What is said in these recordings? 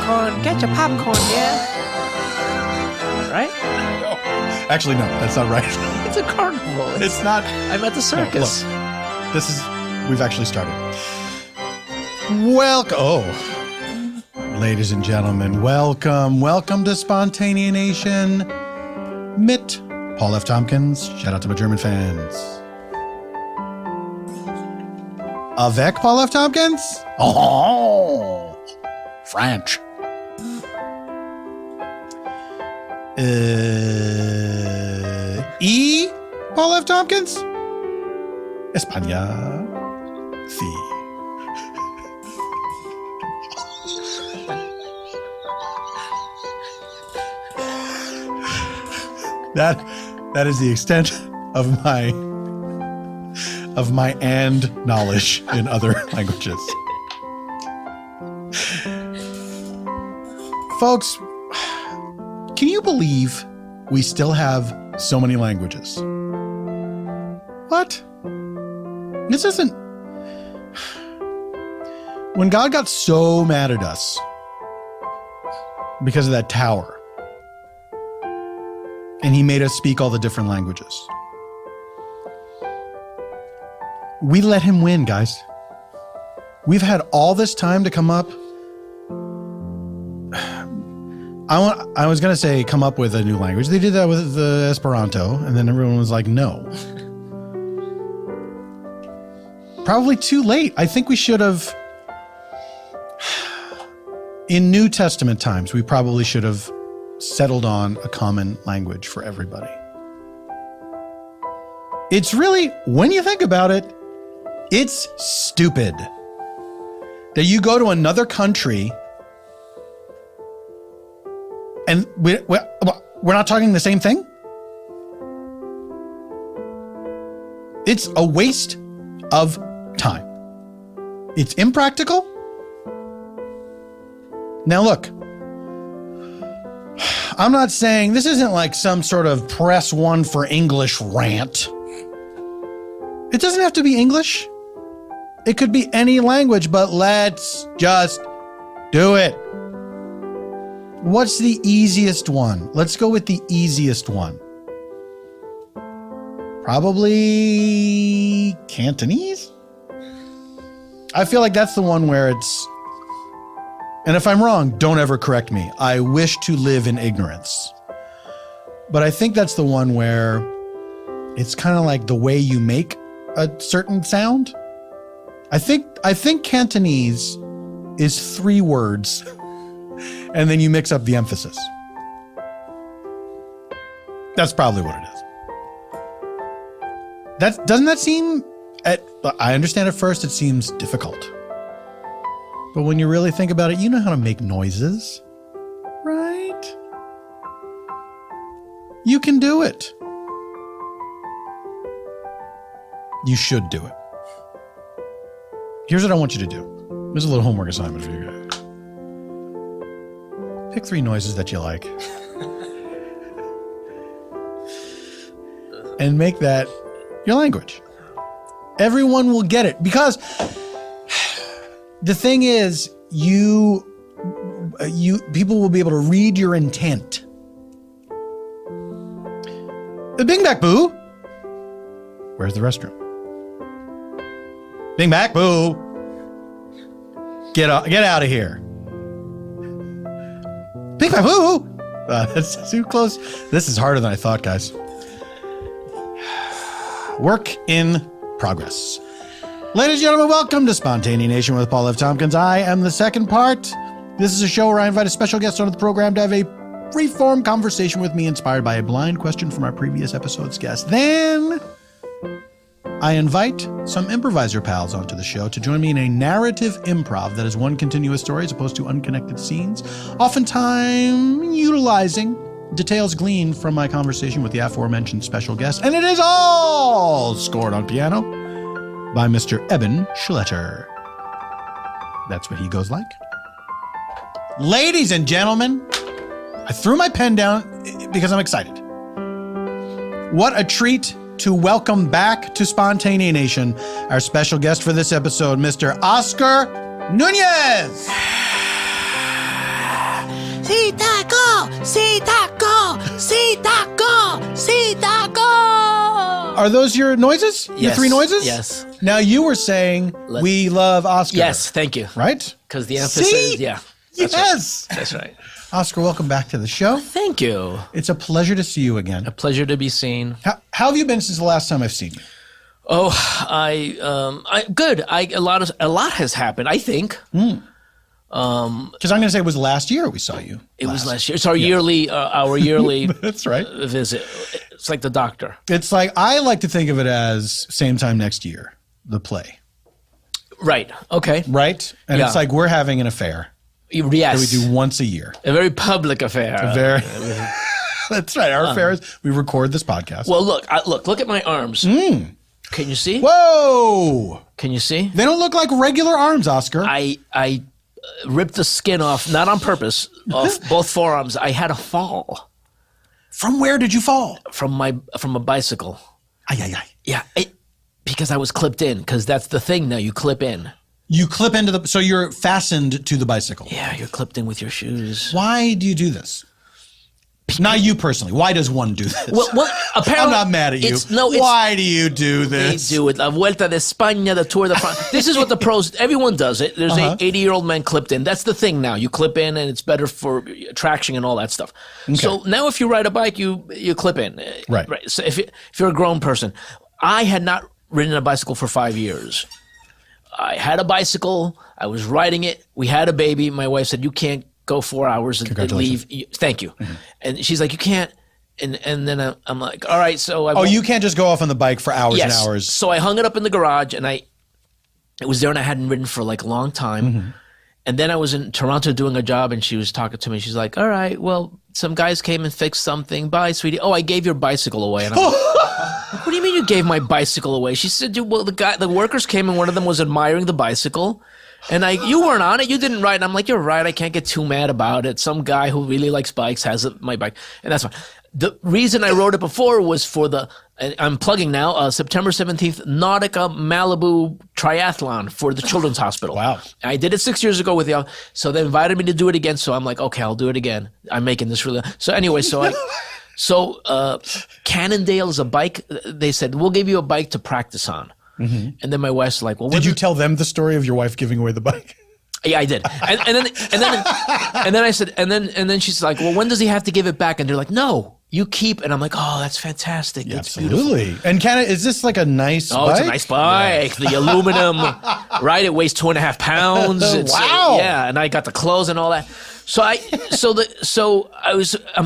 popcorn. Get your popcorn, yeah. Right? No. Actually, no, that's not right. It's a carnival. It's not. I'm at the circus. No, look, we've actually started. Welcome, ladies and gentlemen, welcome to Spontaneanation. Mit Paul F. Tompkins. Shout out to my German fans. Avec Paul F. Tompkins? Oh, French. E. Paul F. Tompkins? España. Si. That is the extent of my and knowledge in other languages. Folks, can you believe we still have so many languages? What? This isn't... When God got so mad at us because of that tower, and he made us speak all the different languages, we let him win, guys. We've had all this time to come up. I was going to say come up with a new language. They did that with the Esperanto, and then everyone was like, no. Probably too late. I think we should have, in New Testament times, we probably should have settled on a common language for everybody. It's really, when you think about it, it's stupid that you go to another country and we're not talking the same thing. It's a waste of time. It's impractical. Now look, I'm not saying this isn't like some sort of press one for English rant. It doesn't have to be English. It could be any language, but let's just do it. What's the easiest one? Let's go with the easiest one. Probably Cantonese? I feel like that's the one where it's, and if I'm wrong, don't ever correct me. I wish to live in ignorance. But I think that's the one where it's kind of like the way you make a certain sound. I think Cantonese is 3 words and then you mix up the emphasis. That's probably what it is. Doesn't that seem, I understand at first it seems difficult. But when you really think about it, you know how to make noises, right? You can do it. You should do it. Here's what I want you to do. There's a little homework assignment for you guys. Pick 3 noises that you like. And make that your language. Everyone will get it because the thing is, people will be able to read your intent. Bing back boo. Where's the restroom? Bing back boo. Get out of here. Bing back boo. That's too close. This is harder than I thought, guys. Work in progress. Ladies and gentlemen, welcome to Spontaneanation with Paul F. Tompkins. I am the second part. This is a show where I invite a special guest onto the program to have a free-form conversation with me inspired by a blind question from our previous episode's guest. Then I invite some improviser pals onto the show to join me in a narrative improv that is one continuous story as opposed to unconnected scenes, oftentimes utilizing details gleaned from my conversation with the aforementioned special guest. And it is all scored on piano by Mr. Eban Schletter. That's what he goes like. Ladies and gentlemen, I threw my pen down because I'm excited. What a treat to welcome back to Spontaneanation our special guest for this episode, Mr. Oscar Nunez. Sitaco, Sitaco, Sitaco, Sitaco. Are those your noises? Your Yes, 3 noises? yes. Now you were saying we love Oscar. Yes, thank you. Right? Because the emphasis, See? yeah. Yes. That's right. Oscar, welcome back to the show. Thank you. It's a pleasure to see you again. A pleasure to be seen. How have you been since the last time I've seen you? Oh, good. A lot has happened, I think. Because I'm going to say it was last year we saw you. It was last year. It's our yearly That's right. visit. It's like the doctor. It's like, I like to think of it as same time next year, the play. Right. Okay. Right? And Yeah. it's like we're having an affair Yes. that we do once a year. A very public affair. That's right. Our affair is we record this podcast. Well, look at my arms. Can you see? Whoa! Can you see? They don't look like regular arms, Oscar. I ripped the skin off, not on purpose, off both forearms. I had a fall From where did you fall? from a bicycle. Ay, ay, ay. Yeah, because I was clipped in. Because that's the thing now. You clip in. You clip into so you're fastened to the bicycle. Yeah, you're clipped in with your shoes. Why do you do this? Not you personally. Why does one do this? Well, apparently I'm not mad at you. Why do you do They this? do it. La Vuelta de España, the Tour de France. This is what the pros, everyone does it. There's 80-year-old men clipped in. That's the thing now. You clip in and it's better for traction and all that stuff. So now if you ride a bike, you clip in. Right. So if you're a grown person, I had not ridden a bicycle for 5 years. I had a bicycle. I was riding it. We had a baby. My wife said, you can't go 4 hours and leave. Thank you. And she's like, you can't. And then I'm like, all right. So you can't just go off on the bike for hours and hours. So I hung it up in the garage and it was there and I hadn't ridden for like a long time. And then I was in Toronto doing a job and she was talking to me. She's like, all right, well, some guys came and fixed something. Bye, sweetie. Oh, I gave your bicycle away. And I'm like, what do you mean you gave my bicycle away? She said, well, the workers came and one of them was admiring the bicycle. And you weren't on it. You didn't ride. And I'm like, you're right. I can't get too mad about it. Some guy who really likes bikes has my bike. And that's fine. The reason I wrote it before was for and I'm plugging now, September 17th, Nautica Malibu Triathlon for the Children's Hospital. Wow. I did it 6 years ago with y'all. So they invited me to do it again. So I'm like, okay, I'll do it again. I'm making this really. So anyway, Cannondale is a bike. They said, we'll give you a bike to practice on. And then my wife's like, well, did you tell them the story of your wife giving away the bike? Yeah, I did. And then I said, and then she's like, well, when does he have to give it back? And they're like, no, you keep. And I'm like, oh, that's fantastic. That's absolutely. Beautiful. And is this like a nice bike? Oh, it's a nice bike. Yeah. The aluminum, right? It weighs 2.5 pounds. Wow. Yeah. And I got the clothes and all that. So I'm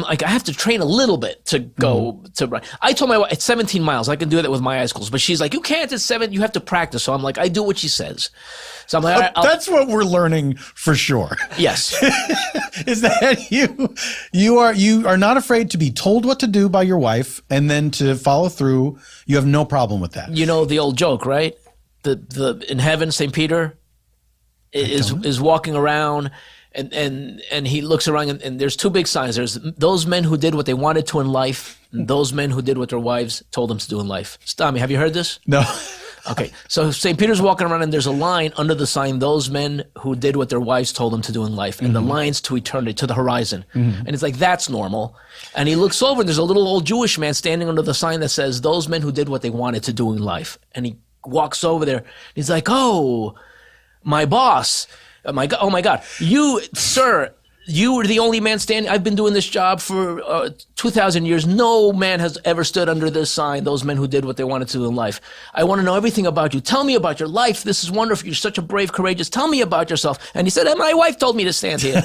like, I have to train a little bit to go to ride. I told my wife, it's 17 miles. I can do that with my eyes closed. But she's like, you can't, it's 7. You have to practice. So I'm like, I do what she says. So I'm like, all right, that's what we're learning for sure. Yes. Is that you are not afraid to be told what to do by your wife and then to follow through. You have no problem with that. You know the old joke, right? The in heaven, St. Peter is walking around and he looks around and there's 2 big signs. There's those men who did what they wanted to in life, and those men who did what their wives told them to do in life. Stami, have you heard this? No. Okay, so St. Peter's walking around and there's a line under the sign, those men who did what their wives told them to do in life, and the line's to eternity, to the horizon. And it's like, that's normal. And he looks over and there's a little old Jewish man standing under the sign that says, those men who did what they wanted to do in life. And he walks over there and he's like, oh, my boss. Oh my God. You, sir, you were the only man standing. I've been doing this job for 2,000 years. No man has ever stood under this sign, those men who did what they wanted to in life. I want to know everything about you. Tell me about your life. This is wonderful. You're such a brave, courageous. Tell me about yourself. And he said, my wife told me to stand here.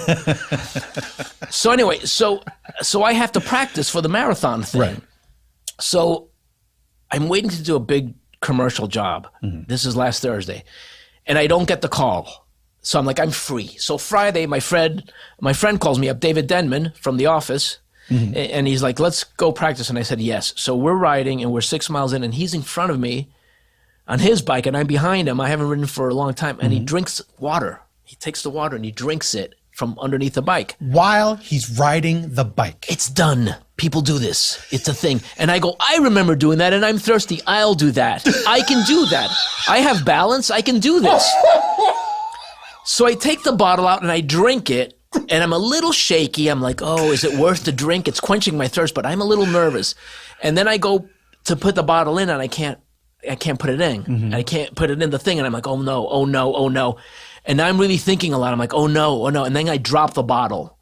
So anyway, so I have to practice for the marathon thing. Right. So I'm waiting to do a big commercial job. This is last Thursday. And I don't get the call. So I'm like, I'm free. So Friday, my friend calls me up, David Denman from The Office, and he's like, let's go practice. And I said, yes. So we're riding, and we're 6 miles in, and he's in front of me on his bike, and I'm behind him. I haven't ridden for a long time, and he drinks water. He takes the water, and he drinks it from underneath the bike. While he's riding the bike. It's done. People do this. It's a thing. And I go, I remember doing that, and I'm thirsty. I'll do that. I can do that. I have balance. I can do this. So I take the bottle out and I drink it, And I'm a little shaky. I'm like, oh, is it worth the drink? It's quenching my thirst, but I'm a little nervous. And then I go to put the bottle in, and I can't put it in. And I can't put it in the thing. And I'm like, oh no, oh no, oh no. And I'm really thinking a lot. I'm like, oh no, oh no. And then I drop the bottle,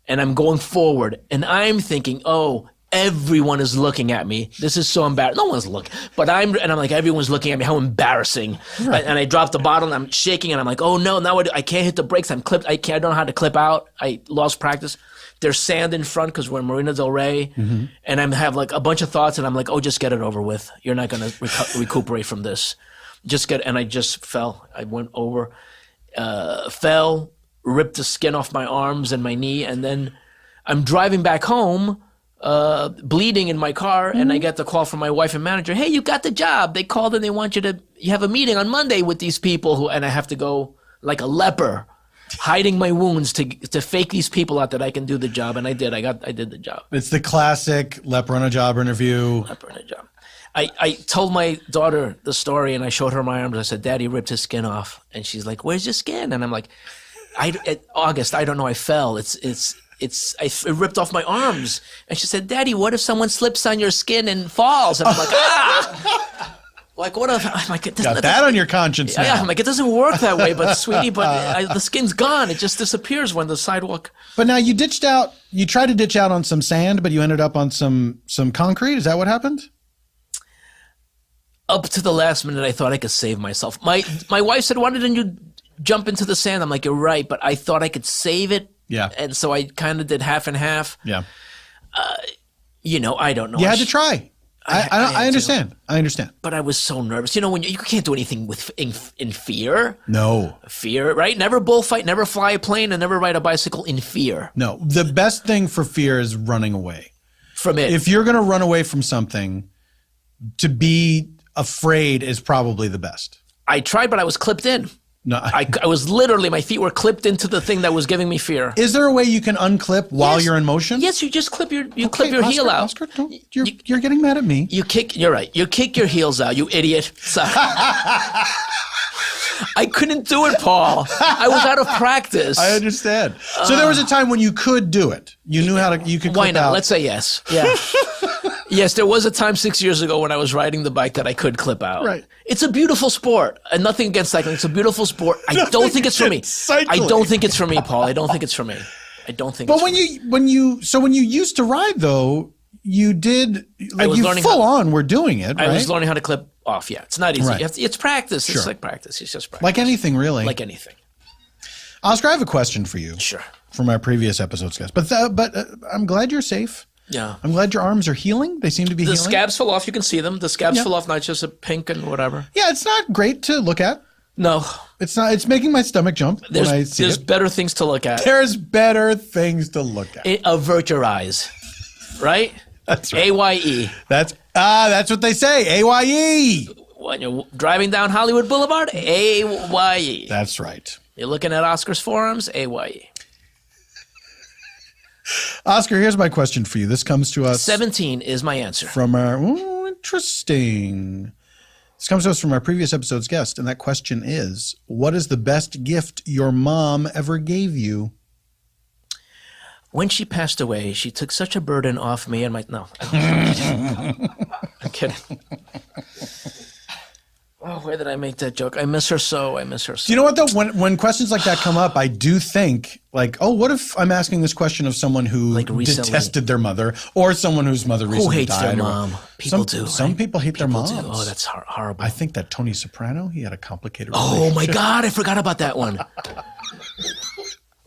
and I'm going forward, and I'm thinking, oh, everyone is looking at me. This is so embarrassing. No one's looking, but I'm like, everyone's looking at me. How embarrassing! Right. And I dropped the bottle, and I'm shaking, and I'm like, oh no, now I can't hit the brakes. I'm clipped. I don't know how to clip out. I lost practice. There's sand in front because we're in Marina Del Rey, and I have like a bunch of thoughts, and I'm like, oh, just get it over with. You're not gonna recuperate from this. And I just fell. I went over, fell, ripped the skin off my arms and my knee, and then I'm driving back home. Bleeding in my car, and I get the call from my wife and manager. Hey, you got the job. They called and they want you have a meeting on Monday with these people and I have to go like a leper, hiding my wounds to fake these people out that I can do the job. And I did. I did the job. It's the classic leper on a job interview. Leper on a job. I told my daughter the story, and I showed her my arms. I said, Daddy ripped his skin off. And she's like, where's your skin? And I'm like, August, I don't know. I fell. I ripped off my arms. And she said, Daddy, what if someone slips on your skin and falls? And I'm like, ah! Like, what if, I'm like, got that on your conscience now. Yeah, I'm like, it doesn't work that way, but sweetie, the skin's gone. It just disappears when the sidewalk. But now you tried to ditch out on some sand, but you ended up on some concrete. Is that what happened? Up to the last minute, I thought I could save myself. My wife said, why didn't you jump into the sand? I'm like, you're right, but I thought I could save it. Yeah. And so I kind of did half and half. Yeah. I don't know. You had to try. I understand. I understand. But I was so nervous. When you can't do anything in fear. No. Fear, right? Never bullfight, never fly a plane, and never ride a bicycle in fear. No. The best thing for fear is running away. From it. If you're going to run away from something, to be afraid is probably the best. I tried, but I was clipped in. No, I was literally, my feet were clipped into the thing that was giving me fear. Is there a way you can unclip while you're in motion? Yes, you just clip your heel out. Oscar, you're getting mad at me. You're right. You kick your heels out, you idiot. Sorry. I couldn't do it, Paul. I was out of practice. I understand. So there was a time when you could do it. You knew how to, you could clip Why not? out. Let's say yes. Yeah. Yes, there was a time 6 years ago when I was riding the bike that I could clip out. Right. It's a beautiful sport. And nothing against cycling. It's a beautiful sport. I don't think it's for me. Cycling. I don't think it's for me, Paul. I don't think it's for me. I don't think it's for me. But when you used to ride though, you did, like you full on were doing it, right? I was learning how to clip off. Yeah. It's not easy. Right. It's practice. Sure. It's like practice. It's just practice. Like anything, really. Like anything. Oscar, I have a question for you. Sure. From our previous episodes, guys. But I'm glad you're safe. Yeah. I'm glad your arms are healing. They seem to be healing. The scabs fell off. You can see them. The scabs fell off, not just a pink and whatever. Yeah, it's not great to look at. No. It's not. It's making my stomach jump when I see There's it. better things to look at. There's better things to look at. Avert your eyes. Right? That's right. AYE. That's what they say. AYE. When you're driving down Hollywood Boulevard, AYE. That's right. You're looking at Oscar's forearms, AYE. Oscar, here's my question for you. This comes to us 17 is my answer. From our interesting. This comes to us from our previous episode's guest, and that question is, what is the best gift your mom ever gave you? When she passed away, she took such a burden off me and my no. I'm kidding. Oh, where did I make that joke? I miss her so. Do you know what though? When questions like that come up, I do think like, oh, what if I'm asking this question of someone who like detested their mother, or someone whose mother recently died? Who hates their mom? People do. Some people hate their moms. Oh, that's horrible. I think that Tony Soprano, he had a complicated Oh my God, I forgot about that one.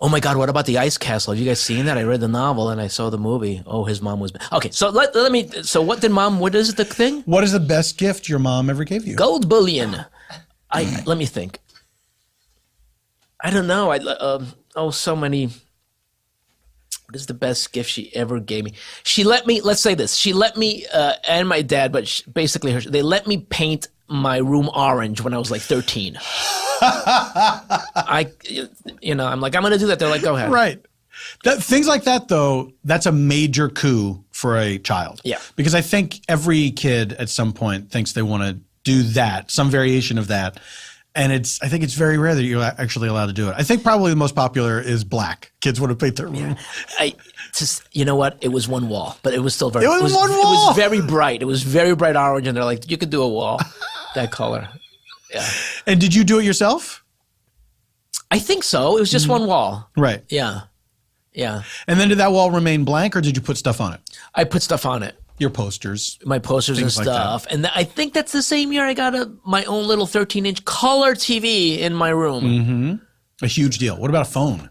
Oh my God, what about the Ice Castle? Have you guys seen that? I read the novel and I saw the movie. Oh, his mom was... Okay, so let me... So what is the thing? What is the best gift your mom ever gave you? Gold bullion. Let me think. I don't know. So many... What is the best gift she ever gave me? She let me... Let's say this. She let me, and my dad, but basically they let me paint my room orange when I was like 13. I'm like, I'm going to do that. They're like, go ahead. Right. Things like that, though, that's a major coup for a child. Yeah. Because I think every kid at some point thinks they want to do that, some variation of that. And I think it's very rare that you're actually allowed to do it. I think probably the most popular is black. Kids want to paint their room. You know what? It was one wall, but it was still very. It was one wall. It was very bright. It was very bright orange, and they're like, you could do a wall that color. Yeah. And did you do it yourself? I think so. It was just one wall. Right. Yeah. Yeah. And then did that wall remain blank, or did you put stuff on it? I put stuff on it. Your posters. My posters and Things like stuff. And I think that's the same year I got my own little 13-inch color TV in my room. Mm-hmm. A huge deal. What about a phone?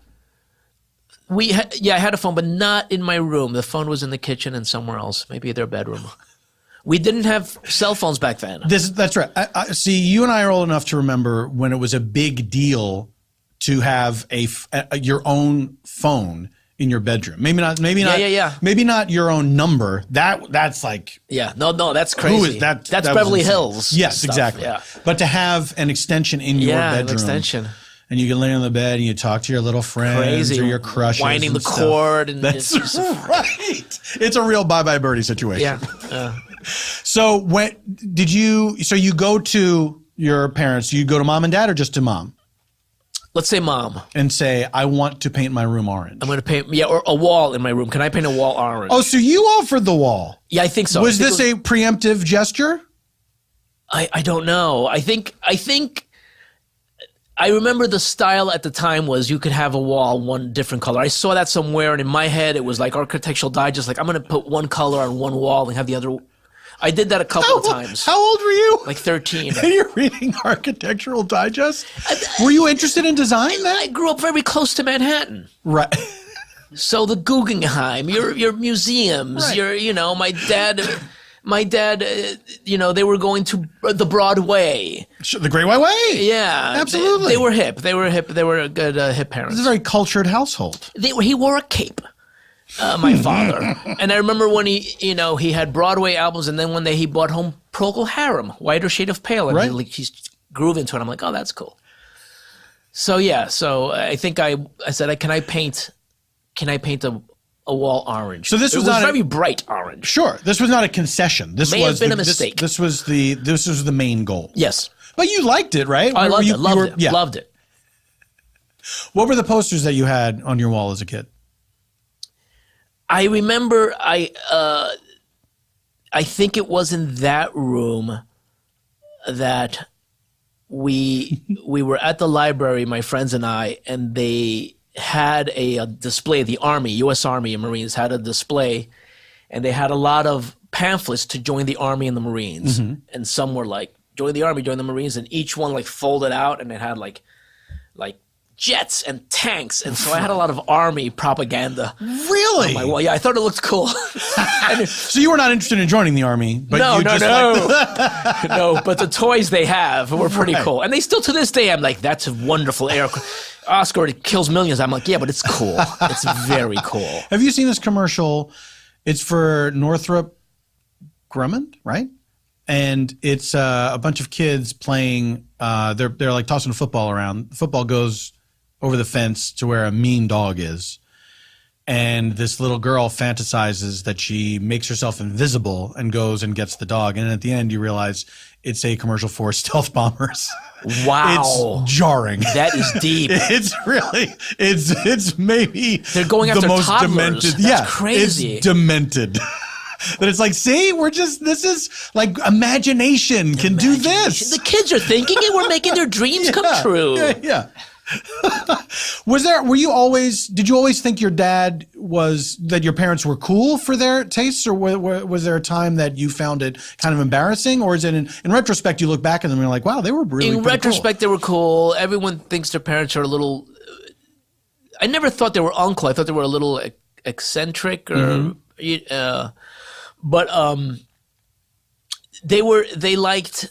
I had a phone, but not in my room. The phone was in the kitchen and somewhere else, maybe their bedroom. We didn't have cell phones back then. That's right. See, you and I are old enough to remember when it was a big deal to have your own phone in your bedroom. Maybe not. Yeah. Maybe not your own number. That's like. Yeah. No, that's crazy. Who is that? That's that Beverly Hills. Yes, stuff. exactly. Yeah. But to have an extension in your bedroom. An extension. And you can lay on the bed and you talk to your little friends or your crushes. Winding the stuff. cord. And that's right. It's a real bye-bye birdie situation. Yeah. So so you go to your parents, you go to mom and dad or just to mom? Let's say mom. And say, I want to paint my room orange. I'm going to paint, or a wall in my room. Can I paint a wall orange? Oh, so you offered the wall. Yeah, I think so. Was this a preemptive gesture? I don't know. I think I remember the style at the time was you could have a wall one different color. I saw that somewhere, and in my head it was like Architectural Digest, like I'm going to put one color on one wall and have the other. I did that a couple of times. How old were you? Like 13. And you're reading Architectural Digest? Were you interested in design then? I grew up very close to Manhattan. Right. So the Guggenheim, your museums, right. My dad, they were going to the Broadway. The Great White Way. Yeah. Absolutely. They were hip. They were a good hip parents. This is a very cultured household. He wore a cape, my father. And I remember when he had Broadway albums, and then one day he brought home Procol Harum, Whiter Shade of Pale. And right. he's grooving to it. I'm like, oh, that's cool. So, yeah. So I think I said, can I paint a wall orange? So this was very bright orange. Sure, this was not a concession. This may have been a mistake. This was the main goal. Yes, but you liked it, right? I loved it. Loved it. What were the posters that you had on your wall as a kid? I remember. I think it was in that room that we were at the library, my friends and I, and they had a display. The Army, U.S. Army and Marines had a display, and they had a lot of pamphlets to join the Army and the Marines. Mm-hmm. And some were like, join the Army, join the Marines, and each one like folded out, and it had like jets and tanks. And so I had a lot of Army propaganda. Really? On my wall. Yeah, I thought it looked cool. So you were not interested in joining the Army? But no. No, but the toys they have were pretty right. cool. And they still, to this day, I'm like, that's a wonderful Oscar, it kills millions. I'm like, yeah, but it's cool. It's very cool. Have you seen this commercial? It's for Northrop Grumman, right? And it's a bunch of kids playing. They're like tossing a football around. The football goes over the fence to where a mean dog is. And this little girl fantasizes that she makes herself invisible and goes and gets the dog. And at the end, you realize it's a commercial for stealth bombers. Wow. It's jarring. That is deep. It's maybe they're going after the most toddlers. Demented. That's crazy. It's demented. That it's like, see, this is like imagination can do this. The kids are thinking it. We're making their dreams come true. Yeah. Did you always think that your parents were cool for their tastes, or was there a time that you found it kind of embarrassing, or is it in retrospect you look back at them and you're like, wow, they were really in retrospect cool. They were cool. Everyone thinks their parents are a little. I never thought they were uncle. I thought they were a little eccentric, or but they liked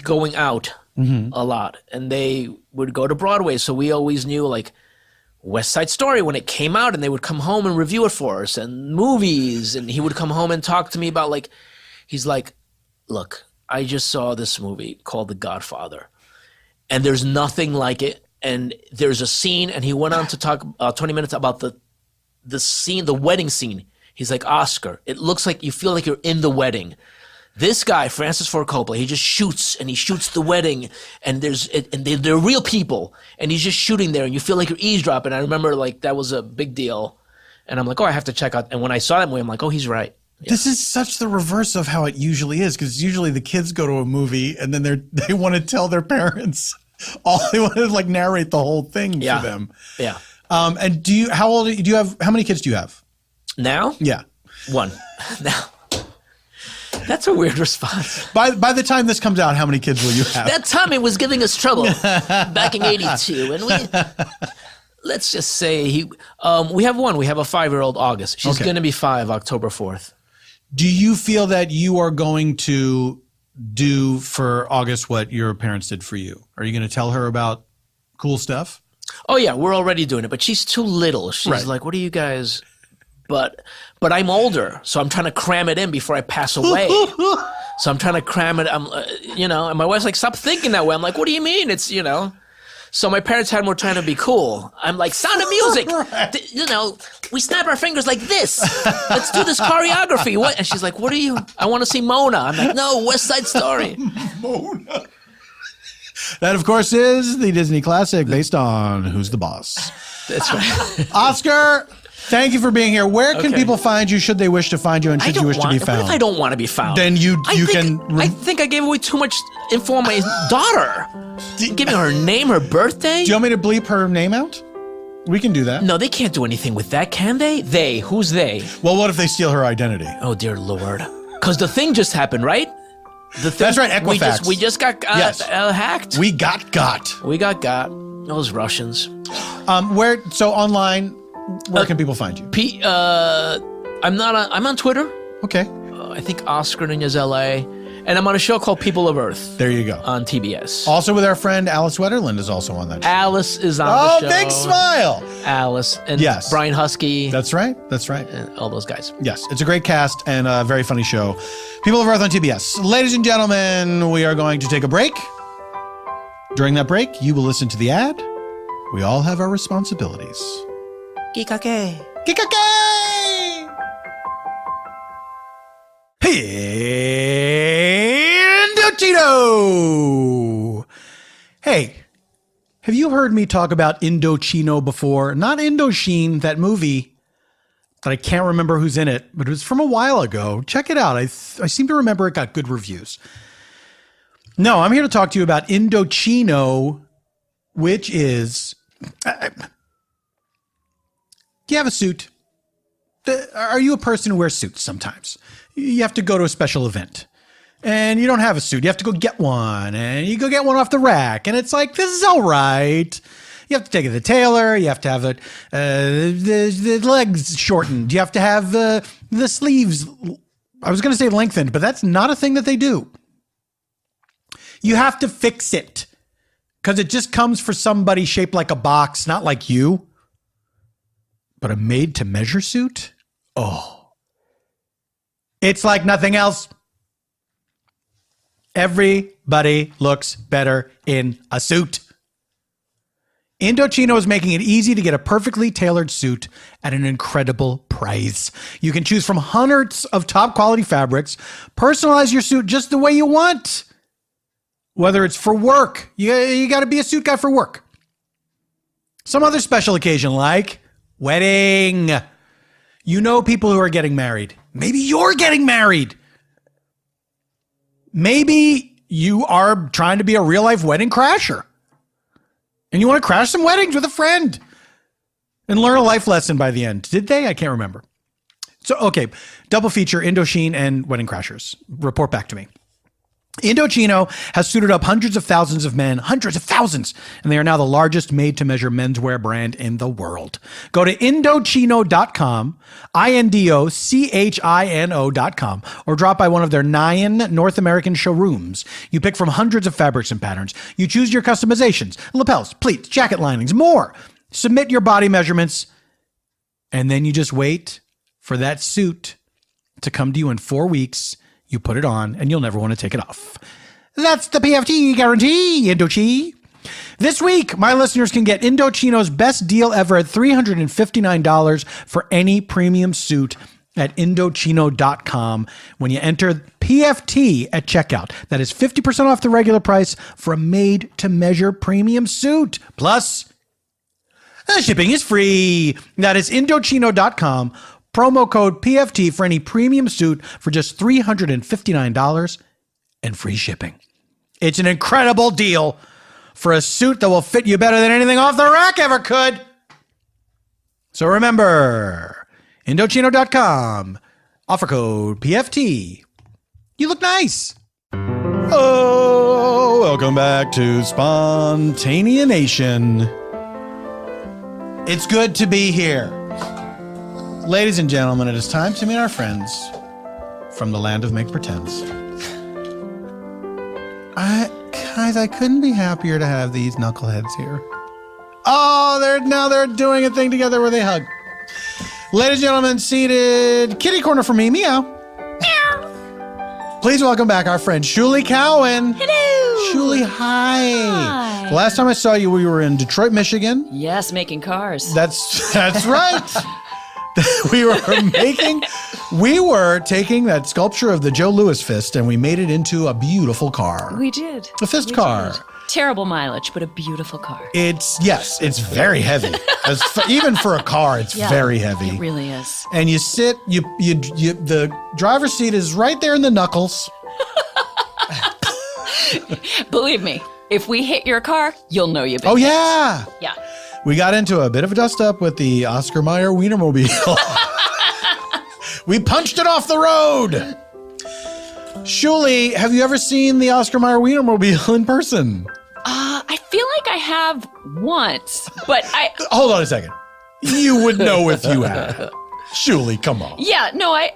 going out. Mm-hmm. A lot, and they would go to Broadway, so we always knew like West Side Story when it came out, and they would come home and review it for us, and movies, and he would come home and talk to me about he's like, look, I just saw this movie called The Godfather, and there's nothing like it, and there's a scene, and he went on to talk 20 minutes about the scene, the wedding scene. He's like, Oscar, it looks like you feel like you're in the wedding. This guy, Francis Ford Coppola, he just shoots and he shoots the wedding, and they're real people, and he's just shooting there, and you feel like you're eavesdropping. I remember like that was a big deal, and I'm like, oh, I have to check out. And when I saw that movie, I'm like, oh, he's right. Yeah. This is such the reverse of how it usually is, because usually the kids go to a movie and then they want to tell their parents all they want to like narrate the whole thing for them. Yeah. And how many kids do you have now? Yeah. One. Now. That's a weird response. By the time this comes out, how many kids will you have? That Tommy was giving us trouble back in '82, and let's just say we have one. We have a 5-year-old August. She's going to be 5 October 4th. Do you feel that you are going to do for August what your parents did for you? Are you going to tell her about cool stuff? Oh yeah, we're already doing it, but she's too little. She's like, "What are you guys?" But I'm older, so I'm trying to cram it in before I pass away. So I'm trying to cram it. And my wife's like, "Stop thinking that way." I'm like, "What do you mean?" It's So my parents had more trying to be cool. I'm like, Sound of Music. We snap our fingers like this. Let's do this choreography. What? And she's like, what are you? I want to see Mona. I'm like, no, West Side Story. Mona. That, of course, is the Disney classic based on Who's the Boss. That's right. Oscar, thank you for being here. Where can people find you should they wish to find you, and should you wish to be found? What if I don't want to be found? Then I think I gave away too much info on my daughter. Give me her name, her birthday. Do you want me to bleep her name out? We can do that. No, they can't do anything with that, can they? They. Who's they? Well, what if they steal her identity? Oh, dear Lord. Because the thing just happened, right? That's right, Equifax. We just got hacked. We got. We got. Those Russians. So online, where can people find you? I'm on Twitter. Okay. I think Oscar Nunez LA. And I'm on a show called People of Earth. There you go. On TBS. Also with our friend Alice Wetterland is also on that show. Alice is on the show. Oh, big smile. Alice. And Brian Husky. That's right. And all those guys. Yes. It's a great cast and a very funny show. People of Earth on TBS. Ladies and gentlemen, we are going to take a break. During that break, you will listen to the ad. We all have our responsibilities. Kikake. Indochino! Hey, have you heard me talk about Indochino before? Not Indochine, that movie that I can't remember who's in it, but it was from a while ago. Check it out. I seem to remember it got good reviews. No, I'm here to talk to you about Indochino, which is... do you have a suit? Are you a person who wears suits sometimes? You have to go to a special event and you don't have a suit. You have to go get one, and you go get one off the rack, and it's like, this is all right. You have to take it to the tailor. You have to have it, the legs shortened. You have to have the sleeves. I was going to say lengthened, but that's not a thing that they do. You have to fix it because it just comes for somebody shaped like a box, not like you, but a made to measure suit. Oh. It's like nothing else. Everybody looks better in a suit. Indochino is making it easy to get a perfectly tailored suit at an incredible price. You can choose from hundreds of top quality fabrics. Personalize your suit just the way you want. Whether it's for work, you got to be a suit guy for work. Some other special occasion like wedding. You know people who are getting married. Maybe you're getting married. Maybe you are trying to be a real life wedding crasher. And you want to crash some weddings with a friend and learn a life lesson by the end. Did they? I can't remember. So, okay. Double feature, Indochine and Wedding Crashers. Report back to me. Indochino has suited up hundreds of thousands of men, hundreds of thousands, and they are now the largest made-to-measure menswear brand in the world. Go to Indochino.com, Indochino.com, or drop by one of their 9 North American showrooms. You pick from hundreds of fabrics and patterns. You choose your customizations, lapels, pleats, jacket linings, more. Submit your body measurements, and then you just wait for that suit to come to you in 4 weeks. You put it on, and you'll never want to take it off. That's the PFT guarantee, Indochi. This week, my listeners can get Indochino's best deal ever at $359 for any premium suit at Indochino.com when you enter PFT at checkout. That is 50% off the regular price for a made-to-measure premium suit. Plus, shipping is free. That is Indochino.com. Promo code PFT for any premium suit for just $359 and free shipping. It's an incredible deal for a suit that will fit you better than anything off the rack ever could. So remember, Indochino.com, offer code PFT. You look nice. Oh, welcome back to Spontaneanation. It's good to be here. Ladies and gentlemen, it is time to meet our friends from the land of make pretense. Guys, I couldn't be happier to have these knuckleheads here. Oh, they're doing a thing together where they hug. Ladies and gentlemen, seated kitty corner for me, meow. Meow. Please welcome back our friend Shulie Cowen. Hello. Shulie, hi. Hi. The last time I saw you, we were in Detroit, Michigan. Yes, making cars. That's right. we were taking that sculpture of the Joe Louis fist and we made it into a beautiful car. We did. A fist car. Did. Terrible mileage, but a beautiful car. It's very heavy. Even for a car, it's very heavy. It really is. And you sit, the driver's seat is right there in the knuckles. Believe me, if we hit your car, you'll know you've been hit. Yeah. Yeah. We got into a bit of a dust up with the Oscar Mayer Wienermobile. We punched it off the road. Shulie, have you ever seen the Oscar Mayer Wienermobile in person? I feel like I have once, but Hold on a second. You would know if you had. Shulie, come on. Yeah, no, I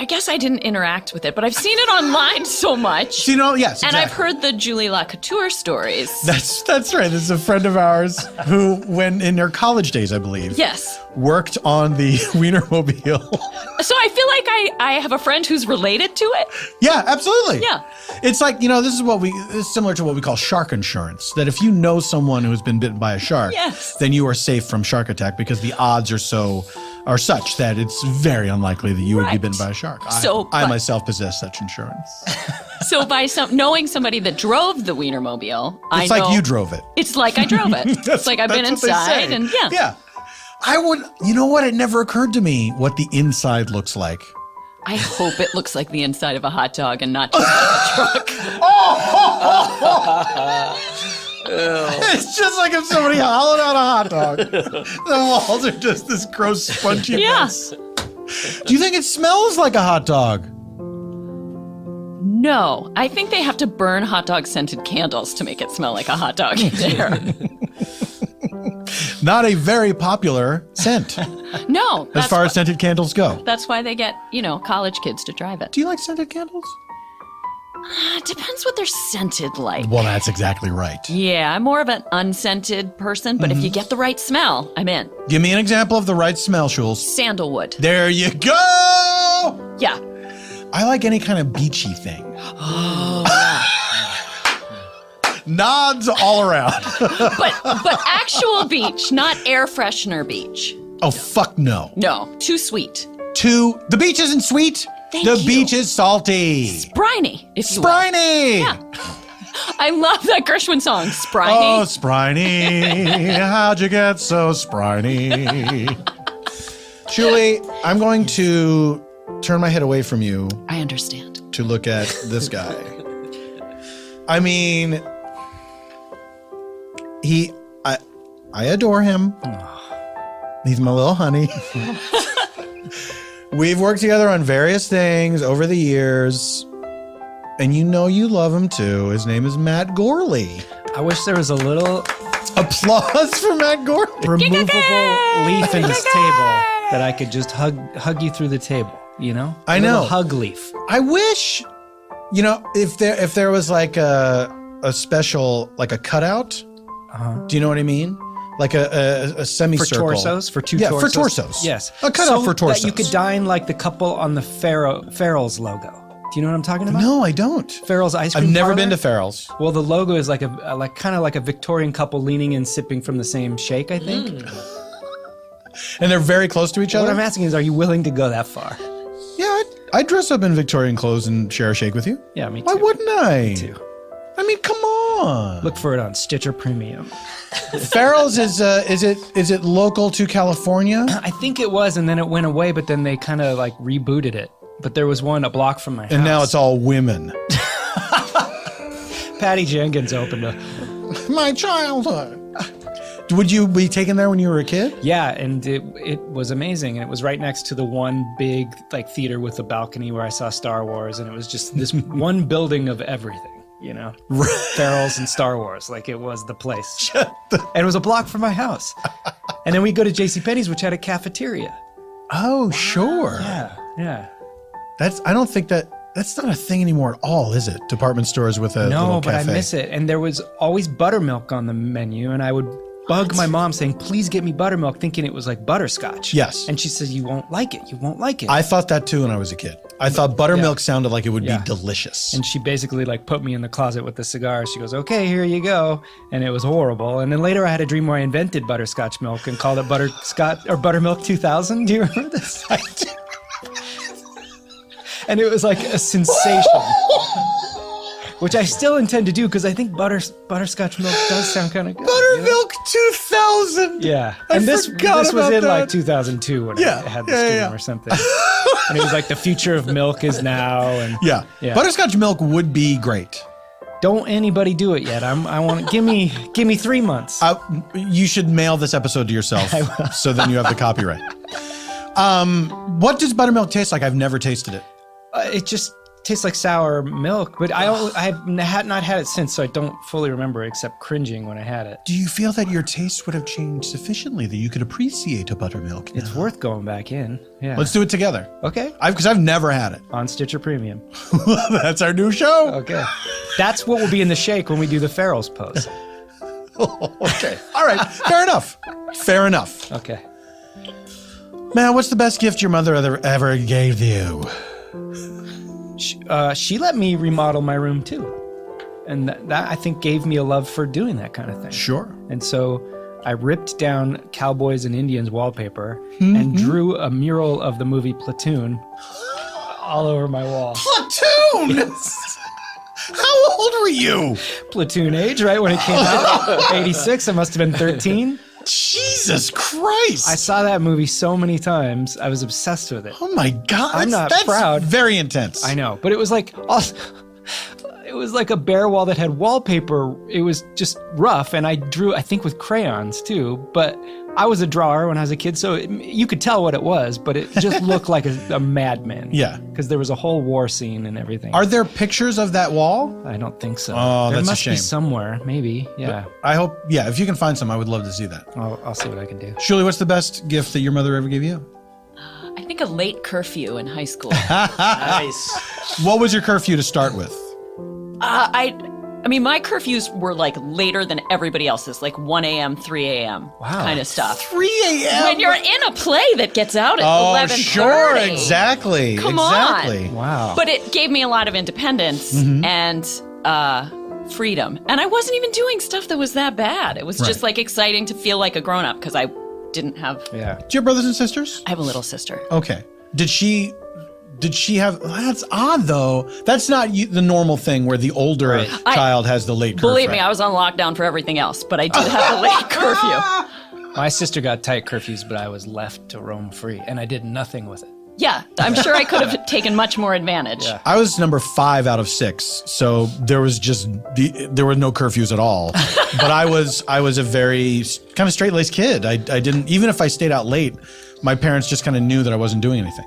guess I didn't interact with it, but I've seen it online so much. Yes, exactly. And I've heard the Julie Lacouture stories. That's right. This is a friend of ours who, when in their college days, I believe, Yes. worked on the Wienermobile. So I feel like I have a friend who's related to it. Yeah, absolutely. Yeah. It's like, this is similar to what we call shark insurance, that if you know someone who's been bitten by a shark, Yes. then you are safe from shark attack because the odds are such that it's very unlikely that you would be Right. bitten by a shark. I myself possess such insurance. So by knowing somebody that drove the Wienermobile, It's like you drove it. It's like I drove it. It's like I've been That's what they say. inside and yeah. Yeah. I would, you know what? It never occurred to me what the inside looks like. I hope it looks like the inside of a hot dog and not just like a truck. It's just like if somebody hollowed out a hot dog. The walls are just this gross, spongy mess. Do you think it smells like a hot dog? No, I think they have to burn hot dog scented candles to make it smell like a hot dog in there. Not a very popular scent No, as far as scented candles go. that's why they get, college kids to drive it. Do you like scented candles? Depends what they're scented like. Well, that's exactly right. Yeah, I'm more of an unscented person, but if you get the right smell, I'm in. Give me an example of the right smell, Shules. Sandalwood. There you go! Yeah. I like any kind of beachy thing. Nods all around. But actual beach, not air freshener beach. Oh, fuck no. No, too sweet. The beach isn't sweet. Thank the you. beach is salty. Briny, if you will. Spriny. Yeah. I love that Gershwin song, Spriny. Oh, Spriny. How'd you get so spriny? Shulie, I'm going to turn my head away from you I understand. to look at this guy. I mean, I adore him. He's my little honey. We've worked together on various things over the years, and you love him too. His name is Matt Gourley. I wish there was a little Applause for Matt Gourley. removable leaf in this table that I could just hug you through the table, I A know. little hug leaf. I wish, if there was like a special, like a cutout. Do you know what I mean? Like a semicircle. For torsos? For two Yeah, torsos? for torsos. Yes. A cutout so for torsos. that you could dine like the couple on the Farrell's logo. Do you know what I'm talking about? No, I don't. Farrell's ice cream I've never parlor? been to Farrell's. Well, the logo is like kind of like a Victorian couple leaning and sipping from the same shake, I think. And they're very close to each What other? I'm asking is, are you willing to go that far? I'd dress up in Victorian clothes and share a shake with you. Yeah, me too. Why wouldn't I? Me too. I mean, come on. Look for it on Stitcher Premium. Farrell's is it local to California? I think it was, and then it went away, but then they kind of like rebooted it. But there was one a block from my house. And now it's all women. Patty Jenkins opened a... My childhood. Would you be taken there when you were a kid? Yeah, and it was amazing. And it was right next to the one big like theater with a balcony where I saw Star Wars, and it was just this one building of everything. You know, Farrell's and Star Wars, like it was the place. And it was a block from my house. And then we go to JCPenney's, which had a cafeteria. Oh, sure. Yeah. I don't think that's not a thing anymore at all, is it? Department stores with a little but cafe. I miss it. And there was always buttermilk on the menu, and I would bug my mom saying, please get me buttermilk, thinking it was like butterscotch. Yes. And she says, you won't like it. You won't like it. I thought that too when I was a kid. I thought buttermilk sounded like it would be delicious. And she basically like put me in the closet with the cigar. She goes, okay, here you go. And it was horrible. And then later I had a dream where I invented butterscotch milk and called it Buttermilk 2000. Do you remember this? I do. And it was like a sensation, which I still intend to do because I think butterscotch milk does sound kind of good. Buttermilk 2000. Yeah. I And this forgot was about in that. like 2002 when I had this dream or something. And it was like the future of milk is now. And Yeah. Butterscotch milk would be great. don't anybody do it yet. I want give me 3 months. You should mail this episode to yourself so then you have the copyright. What does buttermilk taste like? I've never tasted it. It just tastes like sour milk, but I've not had it since, so I don't fully remember except cringing when I had it. Do you feel that your taste would have changed sufficiently that you could appreciate a buttermilk now? It's worth going back in. Yeah. Let's do it together. Okay. Because I've never had it. On Stitcher Premium. That's our new show. Okay. That's what will be in the shake when we do the Farrell's pose. Okay. All right. Fair enough. Fair enough. Okay. Man, what's the best gift your mother ever gave you? She let me remodel my room too. And that I think gave me a love for doing that kind of thing. Sure. And so I ripped down Cowboys and Indians wallpaper and drew a mural of the movie Platoon all over my wall. Platoon! Yes. How old were you? Platoon age, right? When it came out. 86, I must have been 13. Jesus Christ. I saw that movie so many times. I was obsessed with it. Oh my God. I'm not that's proud. Very intense. I know, but it was like it was like a bare wall that had wallpaper. It was just rough, and I drew, I think, with crayons too. But I was a drawer when I was a kid, so you could tell what it was, but it just looked like a madman. Yeah. Because there was a whole war scene and everything. Are there pictures of that wall? I don't think so. Oh, there that's a must shame. be somewhere, maybe. Yeah. I hope, if you can find some, I would love to see that. I'll see what I can do. Shulie, what's the best gift that your mother ever gave you? I think a late curfew in high school. Nice. What was your curfew to start with? I mean, my curfews were like later than everybody else's, like 1 a.m., 3 a.m. kind of stuff. 3 a.m.? When you're in a play that gets out at 11:30. Sure, exactly. Come exactly. on. Wow. But it gave me a lot of independence and freedom. And I wasn't even doing stuff that was that bad. It was just like exciting to feel like a grown-up because I didn't have... Yeah. Do you have brothers and sisters? I have a little sister. Okay. Did she have, that's odd though. That's not the normal thing where the older child has the late curfew. Believe me, I was on lockdown for everything else, but I did have the late curfew. My sister got tight curfews, but I was left to roam free, and I did nothing with it. Yeah, I'm sure I could have taken much more advantage. Yeah. I was number 5 out of 6, so there was there were no curfews at all. But I was a very kind of straight-laced kid. I didn't, even if I stayed out late, my parents just kind of knew that I wasn't doing anything.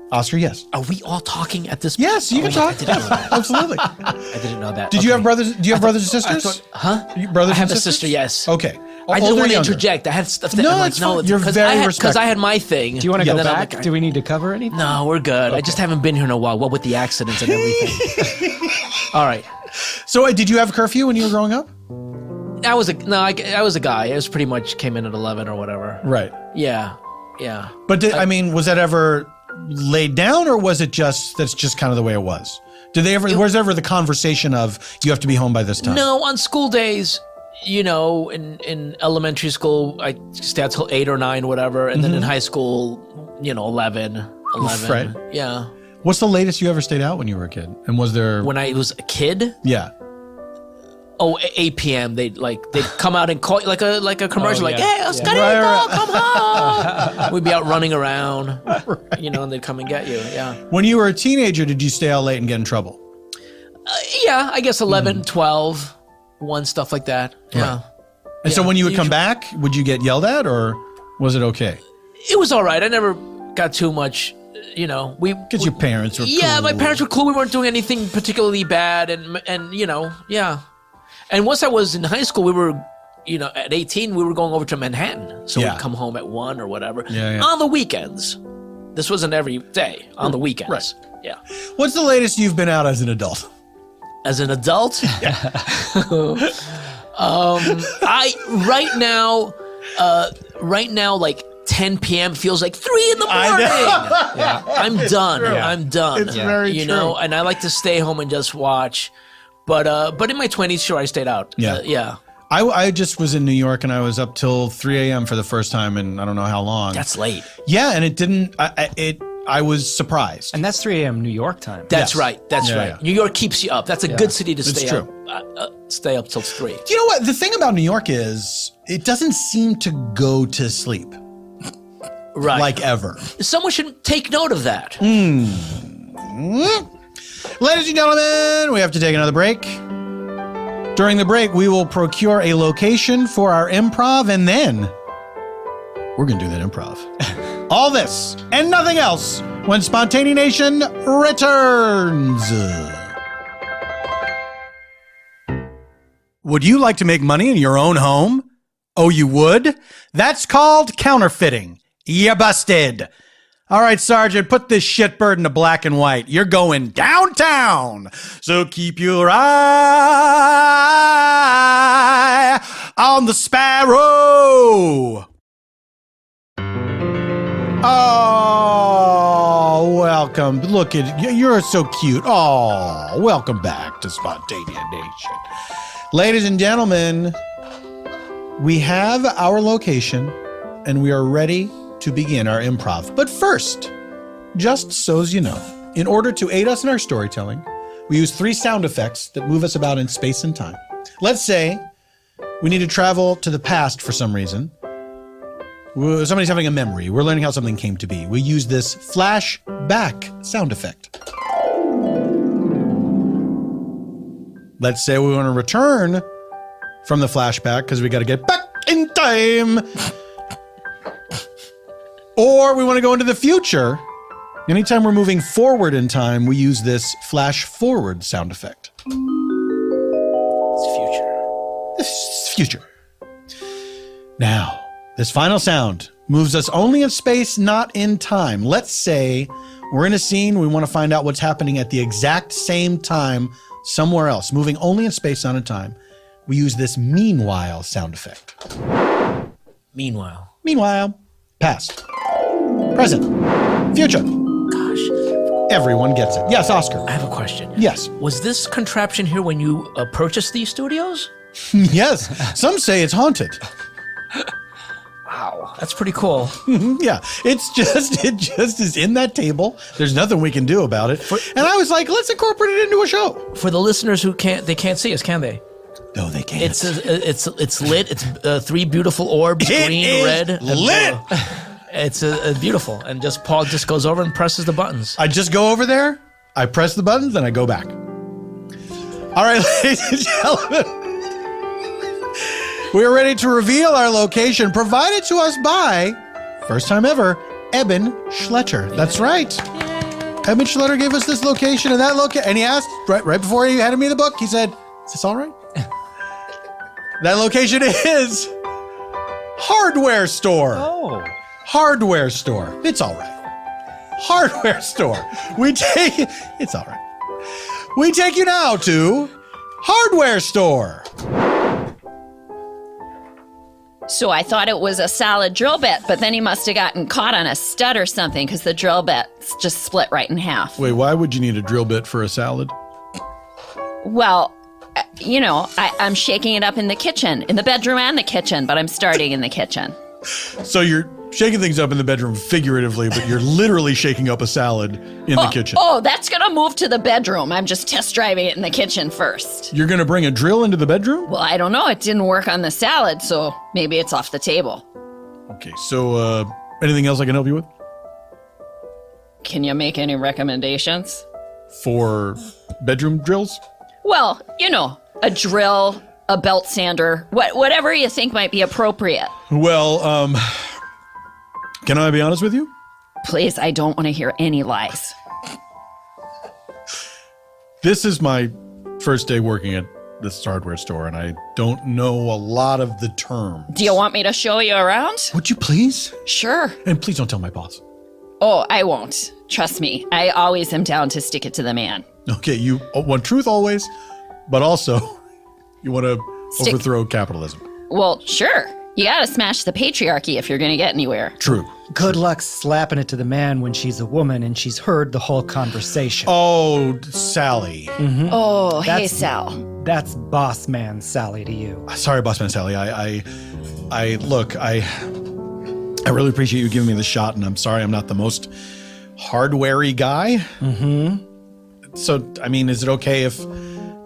Oscar, yes. Are we all talking at this? Yes, you can talk. I didn't know that. Absolutely. I didn't know that. Did you have brothers? Do you have brothers and I sisters? thought, huh? You brothers I have and a sisters? sister. Yes. Okay. I didn't Older want or to younger? interject. I had stuff that No, I'm like, it's fine. You're because very because respectful. I had my thing. Do you want to go and then I'm back? like, Do we need to cover anything? No, we're good. I just haven't been here in a while. What with the accidents and everything. All right. So, did you have curfew when you were growing up? I was a guy. It was pretty much came in at 11 or whatever. Right. Yeah. But was that ever laid down, or was it that's just kind of the way it was? Was there ever the conversation of you have to be home by this time? No, on school days, in elementary school, I stayed out till 8 or 9, whatever, and then in high school, 11. Right. Yeah. What's the latest you ever stayed out when you were a kid? And was there? When I was a kid, Yeah. 8 p.m. They'd come out and call like a commercial, Oh, like, yeah. "Hey, Oscar, Right. come home!" We'd be out running around, and they'd come and get you. Yeah, When you were a teenager, did you stay out late and get in trouble? yeah. I guess 11, 12, 1, stuff like that. Yeah, And so Yeah, when you would come usually- back, would you get yelled at, or was it okay? it was all right. I never got too much. Because your parents were Yeah, cool. my parents were cool. We weren't doing anything particularly bad, and yeah. And once I was in high school, we were, at 18, we were going over to Manhattan, so Yeah. we'd come home at 1 or whatever. Yeah. On the weekends. This wasn't every day. On the weekends. Right. Yeah. What's the latest you've been out as an adult? As an adult, I right now, like 10 p.m. feels like 3 in the morning. Yeah. I'm done. Yeah. I'm done. It's very you true. know, and I like to stay home and just watch. But in my 20s, sure, I stayed out. Yeah. Yeah. I just was in New York and I was up till 3 a.m. for the first time in I don't know how long. That's late. Yeah, and it didn't. I was surprised. And that's 3 a.m. New York time. That's Yes. right. That's Yeah, right. yeah. New York keeps you up. That's a good city to It's stay true. up. Stay up till 3. You know what? The thing about New York is it doesn't seem to go to sleep Right. like ever. Someone should take note of that. Ladies and gentlemen, we have to take another break. During the break, we will procure a location for our improv, and then we're going to do that improv. All this and nothing else when Spontaneanation returns. Would you like to make money in your own home? Oh, you would? That's called counterfeiting. You busted. All right, Sergeant, put this shitbird into black and white. You're going downtown. So keep your eye on the sparrow. Oh, welcome. Look at you. You're so cute. Oh, welcome back to Spontaneanation. Ladies and gentlemen, we have our location and we are ready to begin our improv. But first, just so as you know, in order to aid us in our storytelling, we use 3 sound effects that move us about in space and time. Let's say we need to travel to the past for some reason. Somebody's having a memory. We're learning how something came to be. We use this flashback sound effect. Let's say we want to return from the flashback because we got to get back in time. Or we want to go into the future. Anytime we're moving forward in time, we use this flash forward sound effect. It's future. This is future. Now, this final sound moves us only in space, not in time. Let's say we're in a scene, we want to find out what's happening at the exact same time somewhere else, moving only in space, not in time. We use this meanwhile sound effect. Meanwhile. Meanwhile, past, present, future. Gosh. Everyone gets it. Yes, Oscar. I have a question. Yes. Was this contraption here when you purchased these studios? Yes. Some say it's haunted. Wow. That's pretty cool. Yeah. It just is in that table. There's nothing we can do about it. And I was like, let's incorporate it into a show. For the listeners who can't see us, can they? No, they can't. It's lit. It's 3 beautiful orbs, It green, is red, and lit. blue. It's beautiful, and Paul just goes over and presses the buttons. I just go over there, I press the buttons, then I go back. All right, ladies and gentlemen, we're ready to reveal our location provided to us by, first time ever, Eban Schletter. That's right. Eban Schletter gave us this location and that location, and he asked right before he handed me the book, he said, "Is this all right?" That location is hardware store. Oh. Hardware store. It's all right. Hardware store. It's all right. We take you now to hardware store. So I thought it was a solid drill bit, but then he must have gotten caught on a stud or something because the drill bit's just split right in half. Wait, why would you need a drill bit for a salad? Well, I'm shaking it up in the kitchen, in the bedroom and the kitchen, but I'm starting in the kitchen. So you're shaking things up in the bedroom figuratively, but you're literally shaking up a salad in the kitchen. Oh, that's gonna move to the bedroom. I'm just test driving it in the kitchen first. You're going to bring a drill into the bedroom? Well, I don't know. It didn't work on the salad, so maybe it's off the table. Okay, so anything else I can help you with? Can you make any recommendations? For bedroom drills? Well, you know, a drill, a belt sander, whatever you think might be appropriate. Well, can I be honest with you? Please, I don't want to hear any lies. This is my first day working at this hardware store, and I don't know a lot of the terms. Do you want me to show you around? Would you please? Sure. And please don't tell my boss. Oh, I won't. Trust me. I always am down to stick it to the man. Okay, you want truth always, but also you want to overthrow capitalism. Well, sure. You gotta smash the patriarchy if you're gonna get anywhere. True. Good luck slapping it to the man when she's a woman and she's heard the whole conversation. Oh, Sally. Oh, hey, That's- Sal. That's boss man Sally to you. Sorry, boss man Sally. I really appreciate you giving me the shot, and I'm sorry I'm not the most hardware-y guy. So, I mean, is it okay if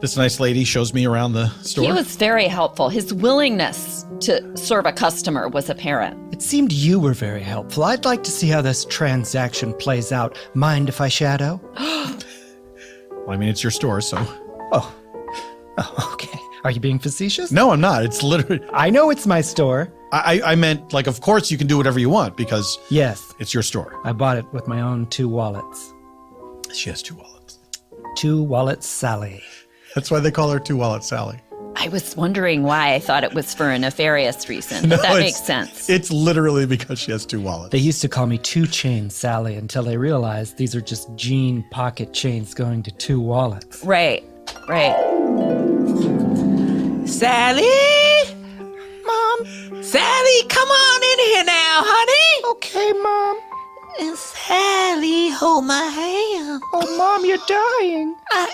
this nice lady shows me around the store? He was very helpful. His willingness to serve a customer was apparent. It seemed you were very helpful. I'd like to see how this transaction plays out. Mind if I shadow? Well, I mean, it's your store, so. Oh, okay. Are you being facetious? No, I'm not. It's literally. I know it's my store. I meant, like, of course you can do whatever you want because Yes, it's your store. I bought it with my own 2 wallets. She has 2 wallets. 2 wallets Sally. That's why they call her 2 Wallet Sally. I was wondering why I thought it was for a nefarious reason, but that makes sense. It's literally because she has 2 wallets. They used to call me 2 Chain Sally until they realized these are just jean pocket chains going to 2 wallets. Right. Sally? Mom. Sally, come on in here now, honey. Okay, Mom. And Sally, hold my hand. Oh, Mom, you're dying. I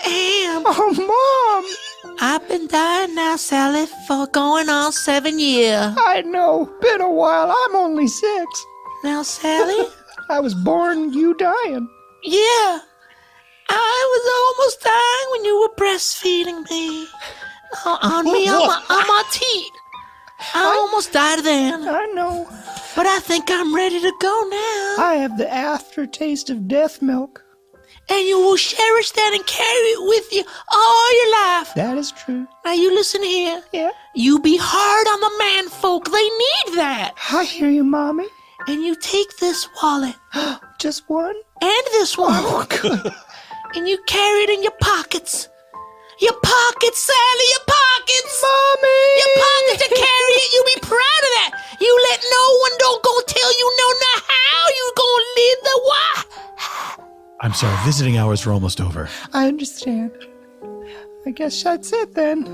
am. Oh, Mom. I've been dying now, Sally, for going on 7 years. I know. Been a while. I'm only 6. Now, Sally? I was born you dying. Yeah. I was almost dying when you were breastfeeding me. On my teeth. I almost died then. I know. But I think I'm ready to go now. I have the aftertaste of death milk. And you will cherish that and carry it with you all your life. That is true. Now you listen here. Yeah. You be hard on the man folk. They need that. I hear you, Mommy. And you take this wallet Just one? and this one. Oh, good. And you carry it in your pockets. Your pockets, Sally, your pockets. Mommy! Your pockets to carry it. You be proud of that. You let no one don't go tell you no now how you gonna live the why. I'm sorry, visiting hours are almost over. I understand. I guess that's it then.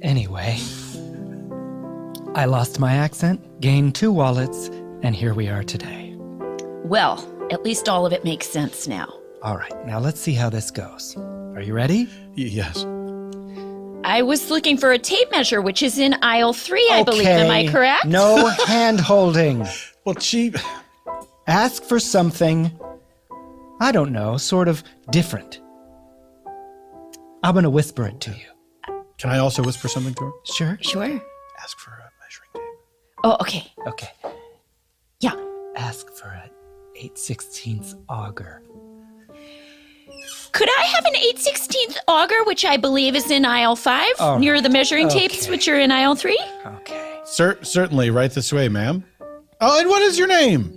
Anyway, I lost my accent, gained 2 wallets, and here we are today. Well, at least all of it makes sense now. All right, now let's see how this goes. Are you ready? Yes. I was looking for a tape measure, which is in aisle 3, I believe. Am I correct? No hand holding. Well, she. Ask for something, I don't know, sort of different. I'm going to whisper it to you. Can I also whisper something to her? Sure? Sure. Ask for a measuring tape. Oh, okay. Okay. Yeah. Ask for an 8/16 auger. Could I have an 8/16 auger, which I believe is in aisle 5, All near right. the measuring tapes, Okay. which are in aisle 3? Okay. Certainly, right this way, ma'am. Oh, and what is your name?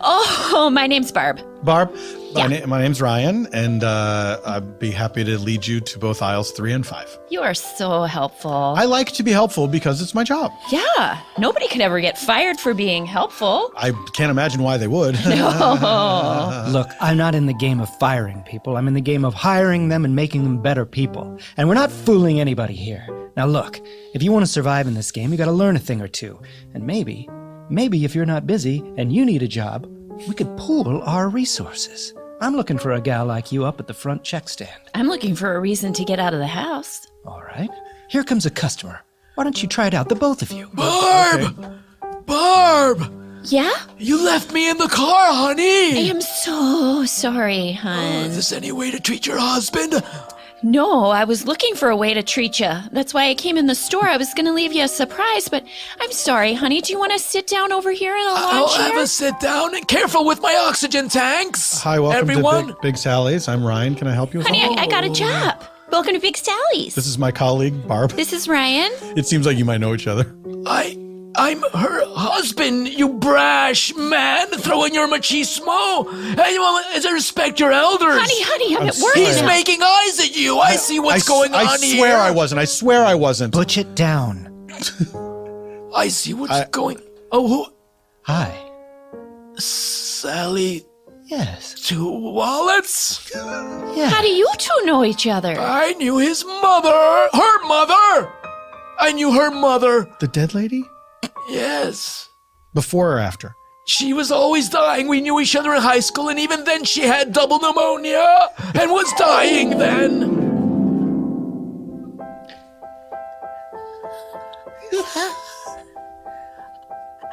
Oh, my name's Barb. Barb. Yeah. My name's Ryan, and I'd be happy to lead you to both aisles 3 and 5. You are so helpful. I like to be helpful because it's my job. Yeah. Nobody could ever get fired for being helpful. I can't imagine why they would. Look, I'm not in the game of firing people. I'm in the game of hiring them and making them better people. And we're not fooling anybody here. Now look, if you want to survive in this game, you got to learn a thing or two. And maybe if you're not busy and you need a job, we could pool our resources. I'm looking for a gal like you up at the front check stand. I'm looking for a reason to get out of the house. All right. Here comes a customer. Why don't you try it out, the both of you? Barb! Barb! Yeah? You left me in the car, honey! I am so sorry, hon. Is this any way to treat your husband? No, I was looking for a way to treat you. That's why I came in the store. I was going to leave you a surprise, but I'm sorry, honey. Do you want to sit down over here in a lawn I'll chair? have a sit down and careful with my oxygen tanks. Hi, welcome everyone. to Big Sally's. I'm Ryan. Can I help you with Honey, something? I got a job. Welcome to Big Sally's. This is my colleague, Barb. This is Ryan. It seems like you might know each other. I'm her husband, you brash man, throwing your machismo. Hey, well, as I respect your elders. Honey, I'm at work He's now. making eyes at you. I see what's going on I here. swear I wasn't. I swear I wasn't. Butch it down. I see what's going. Oh, who? Hi. Sally. Yes. 2 wallets. How do you two know each other? I knew his mother. Her mother. I knew her mother. The dead lady? Yes. Before or after? She was always dying. We knew each other in high school, and even then she had double pneumonia and was dying then.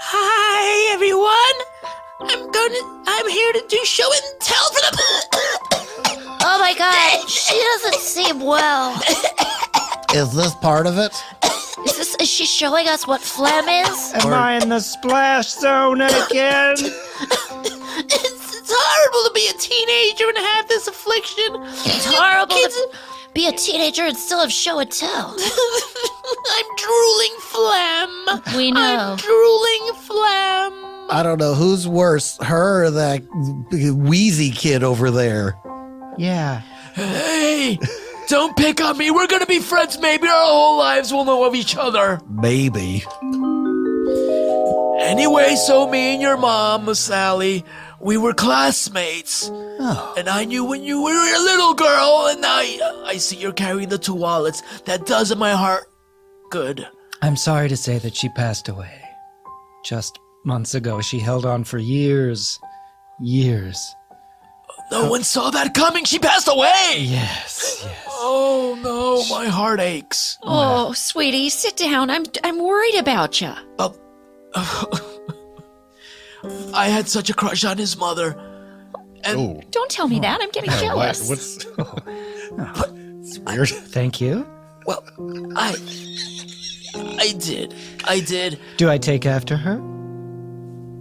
Hi, everyone. I'm here to do show and tell for the. Oh my god, she doesn't seem well. Is this part of it? Is she showing us what phlegm is? Am I in the splash zone again? It's horrible to be a teenager and have this affliction. It's horrible to be a teenager and still have show and tell. I'm drooling phlegm. We know. I'm drooling phlegm. I don't know who's worse, her or that wheezy kid over there. Yeah. Hey, don't pick on me. We're gonna be friends. Maybe our whole lives will know of each other. Maybe. Anyway, so me and your mom, Sally, we were classmates. Oh. And I knew when you were a little girl, and I see you're carrying the 2 wallets. That does in my heart good. I'm sorry to say that she passed away. Just months ago. She held on for years. No one saw that coming. She passed away. Yes. Oh no, my heart aches. Oh, sweetie, sit down. I'm worried about you. I had such a crush on his mother. And Oh. Don't tell me that. I'm getting jealous. What's it's weird. Thank you. well, I did. Do I take after her?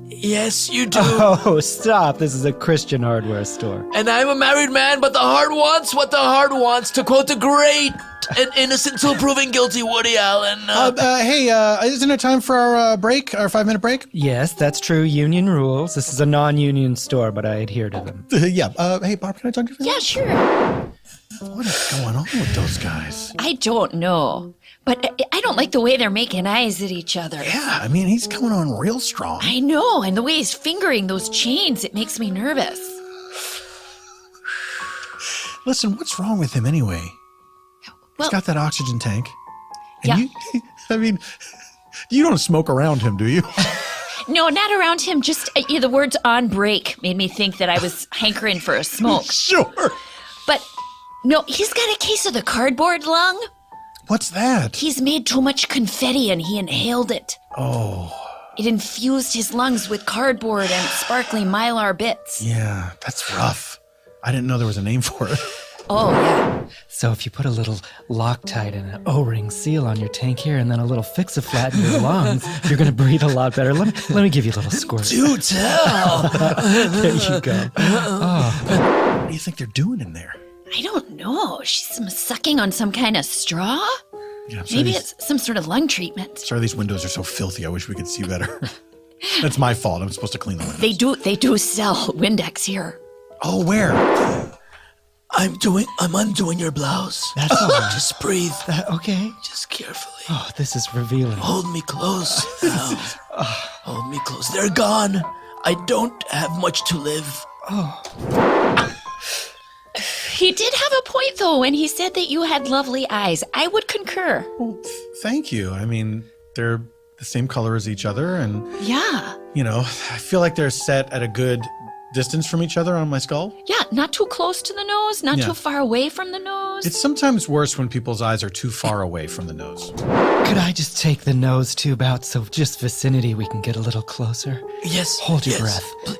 Yes, you do. Oh, stop. This is a Christian hardware store. And I'm a married man, but the heart wants what the heart wants, to quote the great and innocent till proven guilty Woody Allen. Hey, isn't it time for our break, our 5-minute break? Yes, that's true. Union rules. This is a non-union store, but I adhere to them. Yeah. Hey, Barb, can I talk to you for a Yeah, second? sure. What is going on with those guys? I don't know. But I don't like the way they're making eyes at each other. Yeah, I mean, he's coming on real strong. I know, and the way he's fingering those chains, it makes me nervous. Listen, what's wrong with him anyway? Well, He's got that oxygen tank. And Yeah. you, I mean, you don't smoke around him, do you? no, not around him. Just the words "on break" made me think that I was hankering for a smoke. Sure. But no, he's got a case of the cardboard lung. What's that? He's made too much confetti and he inhaled it. Oh, It infused his lungs with cardboard and sparkling mylar bits. yeah, that's rough. I didn't know there was a name for it. Oh, yeah. So if you put a little Loctite and an O-ring seal on your tank here and then a little Fix-A-Flat in your lungs, you're going to breathe a lot better. Let me give you a little squirt. Do tell. There you go. What do you think they're doing in there? I don't know. She's sucking on some kind of straw? Yeah, I'm sorry, Maybe these, it's some sort of lung treatment. sorry these windows are so filthy. I wish we could see better. That's my fault. I'm supposed to clean the windows. They do sell Windex here. Oh, where? I'm undoing your blouse. That's all right. Just breathe. Okay. Just carefully. Oh, this is revealing. Hold me close now. Hold me close. They're gone. I don't have much to live. He did have a point, though, when he said that you had lovely eyes. I would concur. Well, thank you. I mean, they're the same color as each other, and, Yeah. you know, I feel like they're set at a good distance from each other on my skull. Yeah, not too close to the nose, not Yeah. too far away from the nose. It's sometimes worse when people's eyes are too far away from the nose. Could I just take the nose tube out so just vicinity we can get a little closer? Yes. Hold your yes. breath.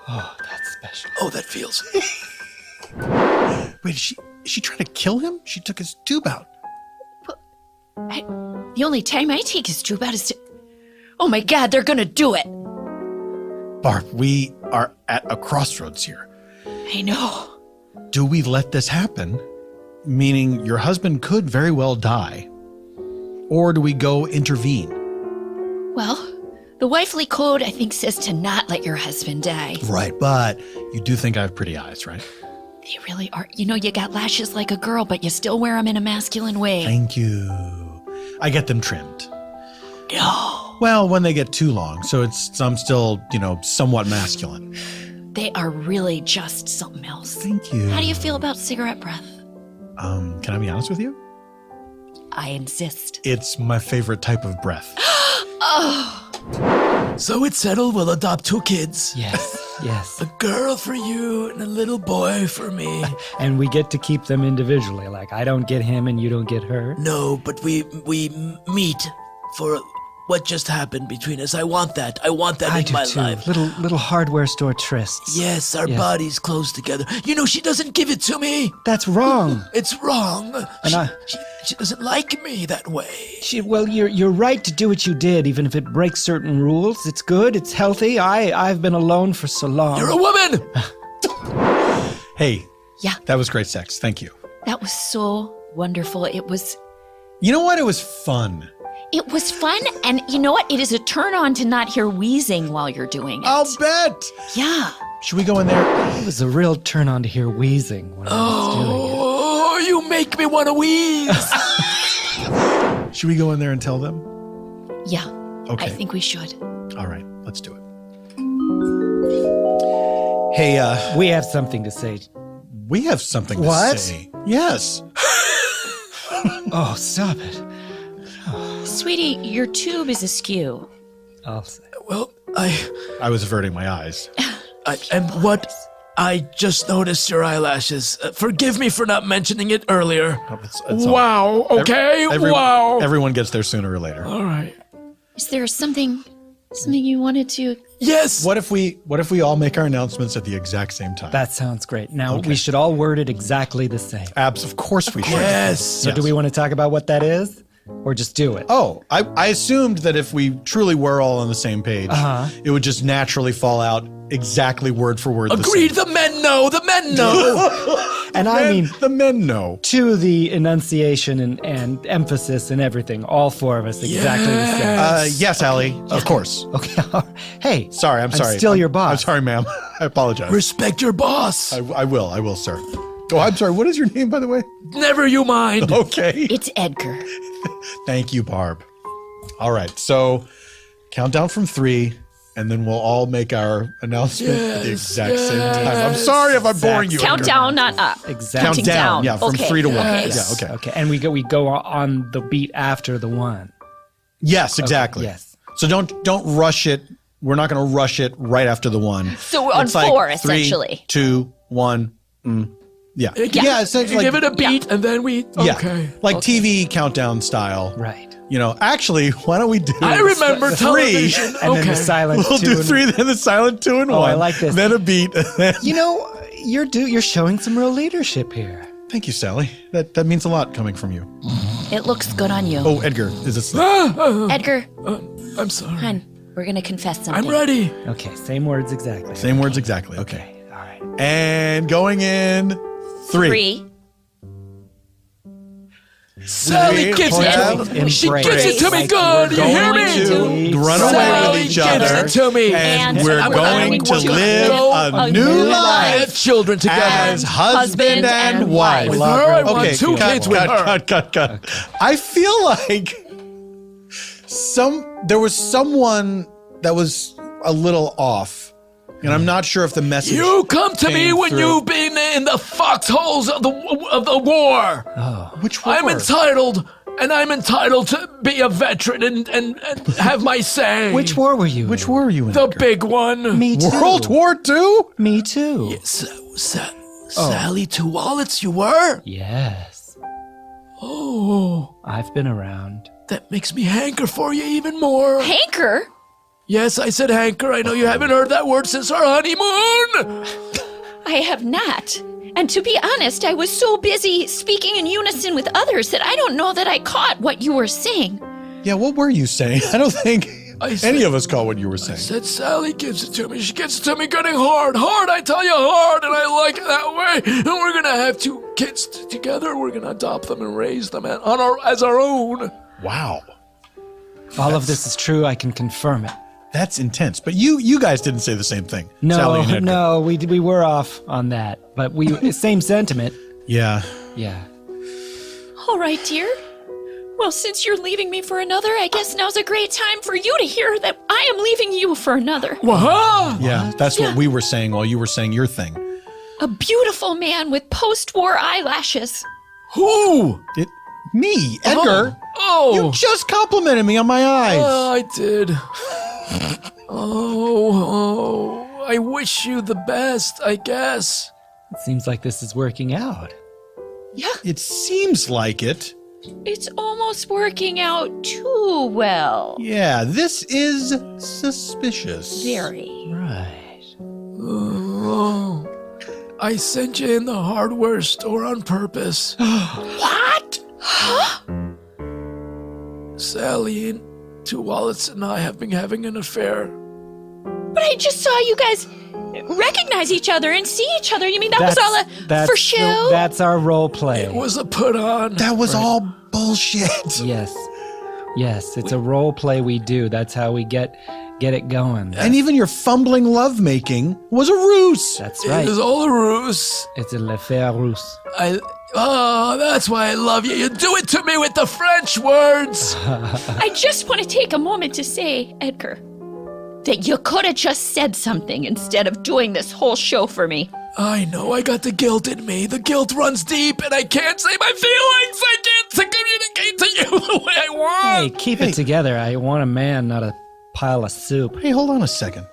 Oh, that's special. Oh, that feels. Wait, is she trying to kill him? She took his tube out. The only time I take his tube out is to... Oh my God, they're gonna do it. Barb, we are at a crossroads here. I know. Do we let this happen? Meaning your husband could very well die. Or do we go intervene? Well, the wifely code, I think, says to not let your husband die. Right, but you do think I have pretty eyes, right? They really are. You know, you got lashes like a girl, but you still wear them in a masculine way. Thank you. I get them trimmed. No. Well, when they get too long, so I'm still, somewhat masculine. They are really just something else. Thank you. How do you feel about cigarette breath? Can I be honest with you? I insist. It's my favorite type of breath. So it's settled. We'll adopt 2 kids. Yes. A girl for you and a little boy for me. And we get to keep them individually. Like, I don't get him and you don't get her. No, but we meet for what just happened between us. I want that. I want that I in do my too. life. Little hardware store trysts. Yes, our Yes. bodies close together. You know, she doesn't give it to me. That's wrong. It's wrong. And She doesn't like me that way. Well, you're right to do what you did, even if it breaks certain rules. It's good. It's healthy. I've been alone for so long. You're a woman. Hey. Yeah. That was great sex. Thank you. That was so wonderful. It was You know what? It was fun. fun, and you know what? It is a turn on to not hear wheezing while you're doing it. I'll bet. Yeah. Should we go in there? It was a real turn on to hear wheezing when I was doing it. Oh, you make me want to wheeze. Should we go in there and tell them? Yeah. Okay. I think we should. All right. Let's do it. Hey, We have something to say. we have something to What? say. Yes. Oh, stop it. Sweetie, your tube is askew. I'll say. Well, I was averting my eyes. and what? I just noticed your eyelashes. Forgive me for not mentioning it earlier. It's all- Wow. Okay. Wow. Everyone gets there sooner or later. All right. Is there something you wanted to... Yes. What if we all make our announcements at the exact same time? That sounds great. Now, Okay. we should all word it exactly the same. Of course we should. Yes. So do we want to talk about what that is? Or just do it? Oh, I assumed that if we truly were all on the same page, it would just naturally fall out exactly word for word. Agreed. The The men know. The men know. And same. I mean, the men know. to the enunciation and emphasis and everything, all 4 of us exactly the same. Yes, Allie. Of course. Okay. Hey. Sorry. I'm sorry. still your boss. I'm sorry, ma'am. I apologize. Respect your boss. I will, sir. Oh, I'm sorry. What is your name, by the way? Never you mind. Okay. It's Edgar. Thank you, Barb. All right. So, countdown from 3, and then we'll all make our announcement at the exact same time. I'm sorry if I'm boring you. Count down, not up. Exactly. Count down. Yeah, from Okay. 3 to 1. Okay. Yeah. Okay. Okay. And we go on the beat after the 1. Yes, exactly. yes. So don't rush it. We're not going to rush it right after the 1. So we're on It's like 4, 3, essentially. 2, 1. Yeah. Yeah. Essentially. Give it a beat and then we. Yeah. Okay. Like TV countdown style. Right. Actually, why don't we do I remember 3? television. And then the Okay. silent We'll 2. do and- 3, then the silent 2 and 1. I like this. Then a beat. And then... You know, you're showing some real leadership here. Thank you, Sally. That means a lot coming from you. It looks good on you. Oh, Edgar, is this? Edgar, I'm sorry. hon, we're going to confess something. I'm ready. Okay, same words exactly. Same words exactly. Okay. All right. And going in 3. 3. Sally gives it to me. She gives it to me good. You hear me? To run away Sally with each gives other. it to me. And And we're I'm going to going to live go a new life Have children together. as husband and wife. With her, I want 2 kids with her. Cut. I feel like there was someone that was a little off. And I'm not sure if the message. You come to me came when through. you've been in the foxholes of the war. Which war? I'm entitled And I'm entitled to be a veteran and have my say. Which war were you Which in? war are you in? The Edgar? big one. Me too. World War II? Me too. Sally Two Wallets, you were? Yes. Oh, I've been around. that makes me hanker for you even more. Hanker? Yes, I said hanker. I know you haven't heard that word since our honeymoon. I have not. And to be honest, I was so busy speaking in unison with others that I don't know that I caught what you were saying. Yeah, what were you saying? I don't think I said- any of us caught what you were saying. Said Sally gives it to me. She gives it to me getting hard. Hard, I tell you, hard. And I like it that way. And we're going to have 2 kids together. We're going to adopt them and raise them as our own. Wow. All of this is true. I can confirm it. That's intense. But you guys didn't say the same thing. Sally and Edgar. No, we were off on that, but same sentiment. Yeah. Yeah. All right, dear. Well, since you're leaving me for another, I guess now's a great time for you to hear that I am leaving you for another. Wah-ha! Yeah, that's what we were saying while you were saying your thing. A beautiful man with post-war eyelashes. Who? Me, Edgar. Oh. You just complimented me on my eyes. I did. Oh, I wish you the best, I guess. It seems like this is working out. Yeah, It seems like it. it's almost working out too well. Yeah, this is suspicious. Very. Right. Oh, I sent you in the hardware store on purpose. What? Sally and Two Wallets and I have been having an affair. But I just saw you guys recognize each other and see each other. You mean that was all for show? That's our role play. It was a put on. That was all bullshit. Yes. Yes, it's a role play we do. That's how we get it going. And even your fumbling lovemaking was a ruse. That's It right. was all a ruse. It's a l'affaire russe. That's why I love you. You do it to me with the French words. I just want to take a moment to say, Edgar, that you could have just said something instead of doing this whole show for me. I know, I got the guilt in me. The guilt runs deep, and I can't say my feelings. I can't communicate to you the way I Hey, want. keep it together. I want a man, not a pile of soup. Hey, hold on a second.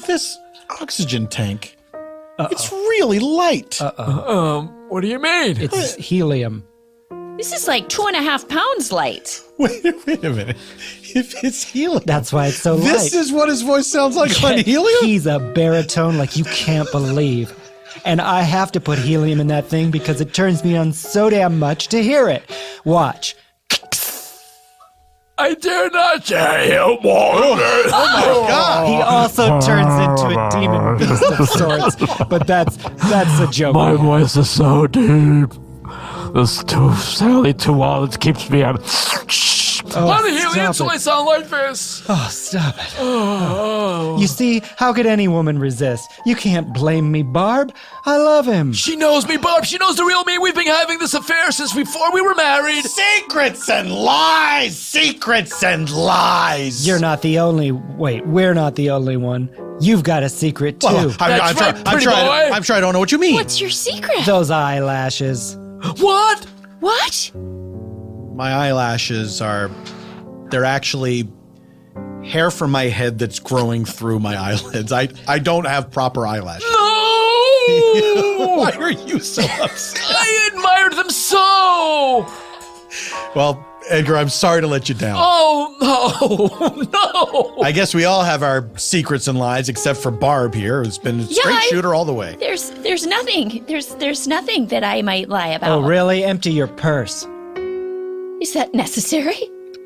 This oxygen tank, it's really light. What do you mean? It's helium. This is like 2.5 pounds light. Wait a minute. If it's helium, That's why it's so light. this is what his voice sounds like on helium? He's a baritone like you can't believe. And I have to put helium in that thing because it turns me on so damn much to hear it. Watch. I dare not say you more. God. He also turns into a demon beast of sorts, but that's a joke. My voice is so deep. This Sally Two Wallets keeps me on. On helium, stop so it. I sound like this. Oh, stop it. You see, how could any woman resist? You can't blame me, Barb. I love him. She knows me, Barb. She knows the real me. We've been having this affair since before we were married. Secrets and lies! Secrets and lies! We're not the only one. You've got a secret, too. Well, That's right, pretty boy. I'm sure I don't know what you mean. What's your secret? Those eyelashes. What? What? My eyelashes they're actually hair from my head that's growing through my eyelids. I don't have proper eyelashes. No! Why are you so upset? I admired them so. Well, Edgar, I'm sorry to let you down. Oh no! I guess we all have our secrets and lies, except for Barb here, who's been a straight shooter all the way. There's nothing. There's nothing that I might lie about. Oh, really? Empty your purse. Is that necessary?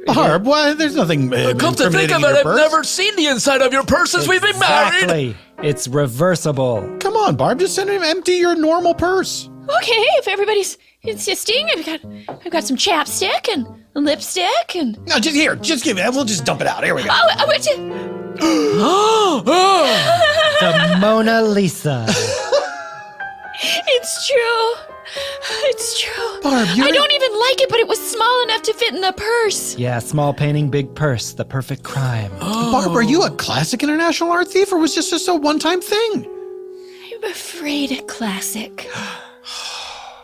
Barb, why? There's nothing Come to think of it, I've never seen the inside of your purse since we've been married. Exactly. It's reversible. Come on, Barb, just send him empty your normal purse. Okay, if everybody's insisting, I've got some chapstick and lipstick and No, just give it. We'll just dump it out. Here we go. I went to. The Mona Lisa. It's true. It's true. Barb, I don't even like it, but it was small enough to fit in the purse. Yeah, small painting, big purse. The perfect crime. Barb, are you a classic international art thief, or was this just a one-time thing? I'm afraid a classic.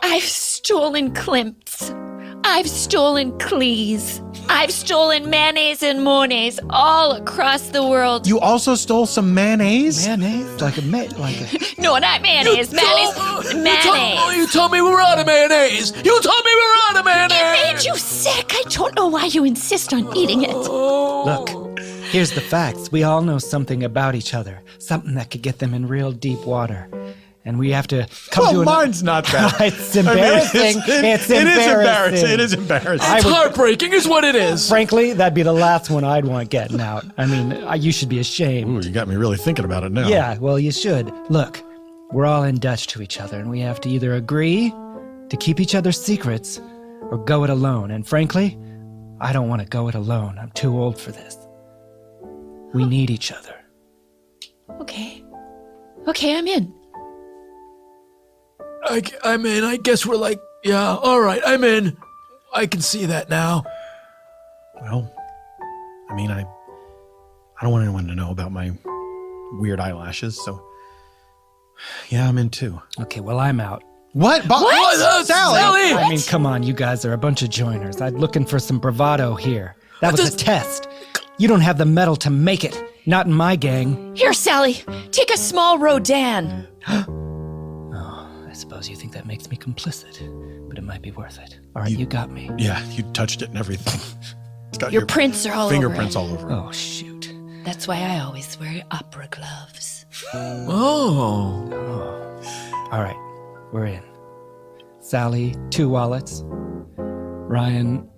I've stolen Klimt's. I've stolen Cleese. I've stolen mayonnaise and mornayes all across the world. You also stole some mayonnaise? Mayonnaise? Like a No, not mayonnaise. Mayonnaise. You told me we were out of mayonnaise. You told me we were out of mayonnaise. It made you sick. I don't know why you insist on eating it. Look, here's the facts. We all know something about each other. Something that could get them in real deep water. And we have to come to mine's not that. It's embarrassing. It's embarrassing. It is embarrassing. It's heartbreaking is what it is. Frankly, that'd be the last one I'd want getting out. I mean, you should be ashamed. Ooh, you got me really thinking about it now. Yeah, well, you should. Look, we're all in Dutch to each other, and we have to either agree to keep each other's secrets or go it alone. And frankly, I don't want to go it alone. I'm too old for this. We need each other. Okay, I'm in. I'm in. I guess we're like, yeah, all right, I'm in. I can see that now. Well, I mean, I don't want anyone to know about my weird eyelashes, so yeah, I'm in too. Okay, well, I'm out. What? Sally! I mean, come on, you guys are a bunch of joiners. I'm looking for some bravado here. That was a test. You don't have the metal to make it. Not in my gang. Here, Sally, take a small Rodin. I suppose you think that makes me complicit, but it might be worth it. All right, you got me. Yeah, you touched it and everything. It's got Your prints are all fingerprints over all over it. Oh, shoot. That's why I always wear opera gloves. Oh. All right, we're in. Sally, 2 wallets. Ryan,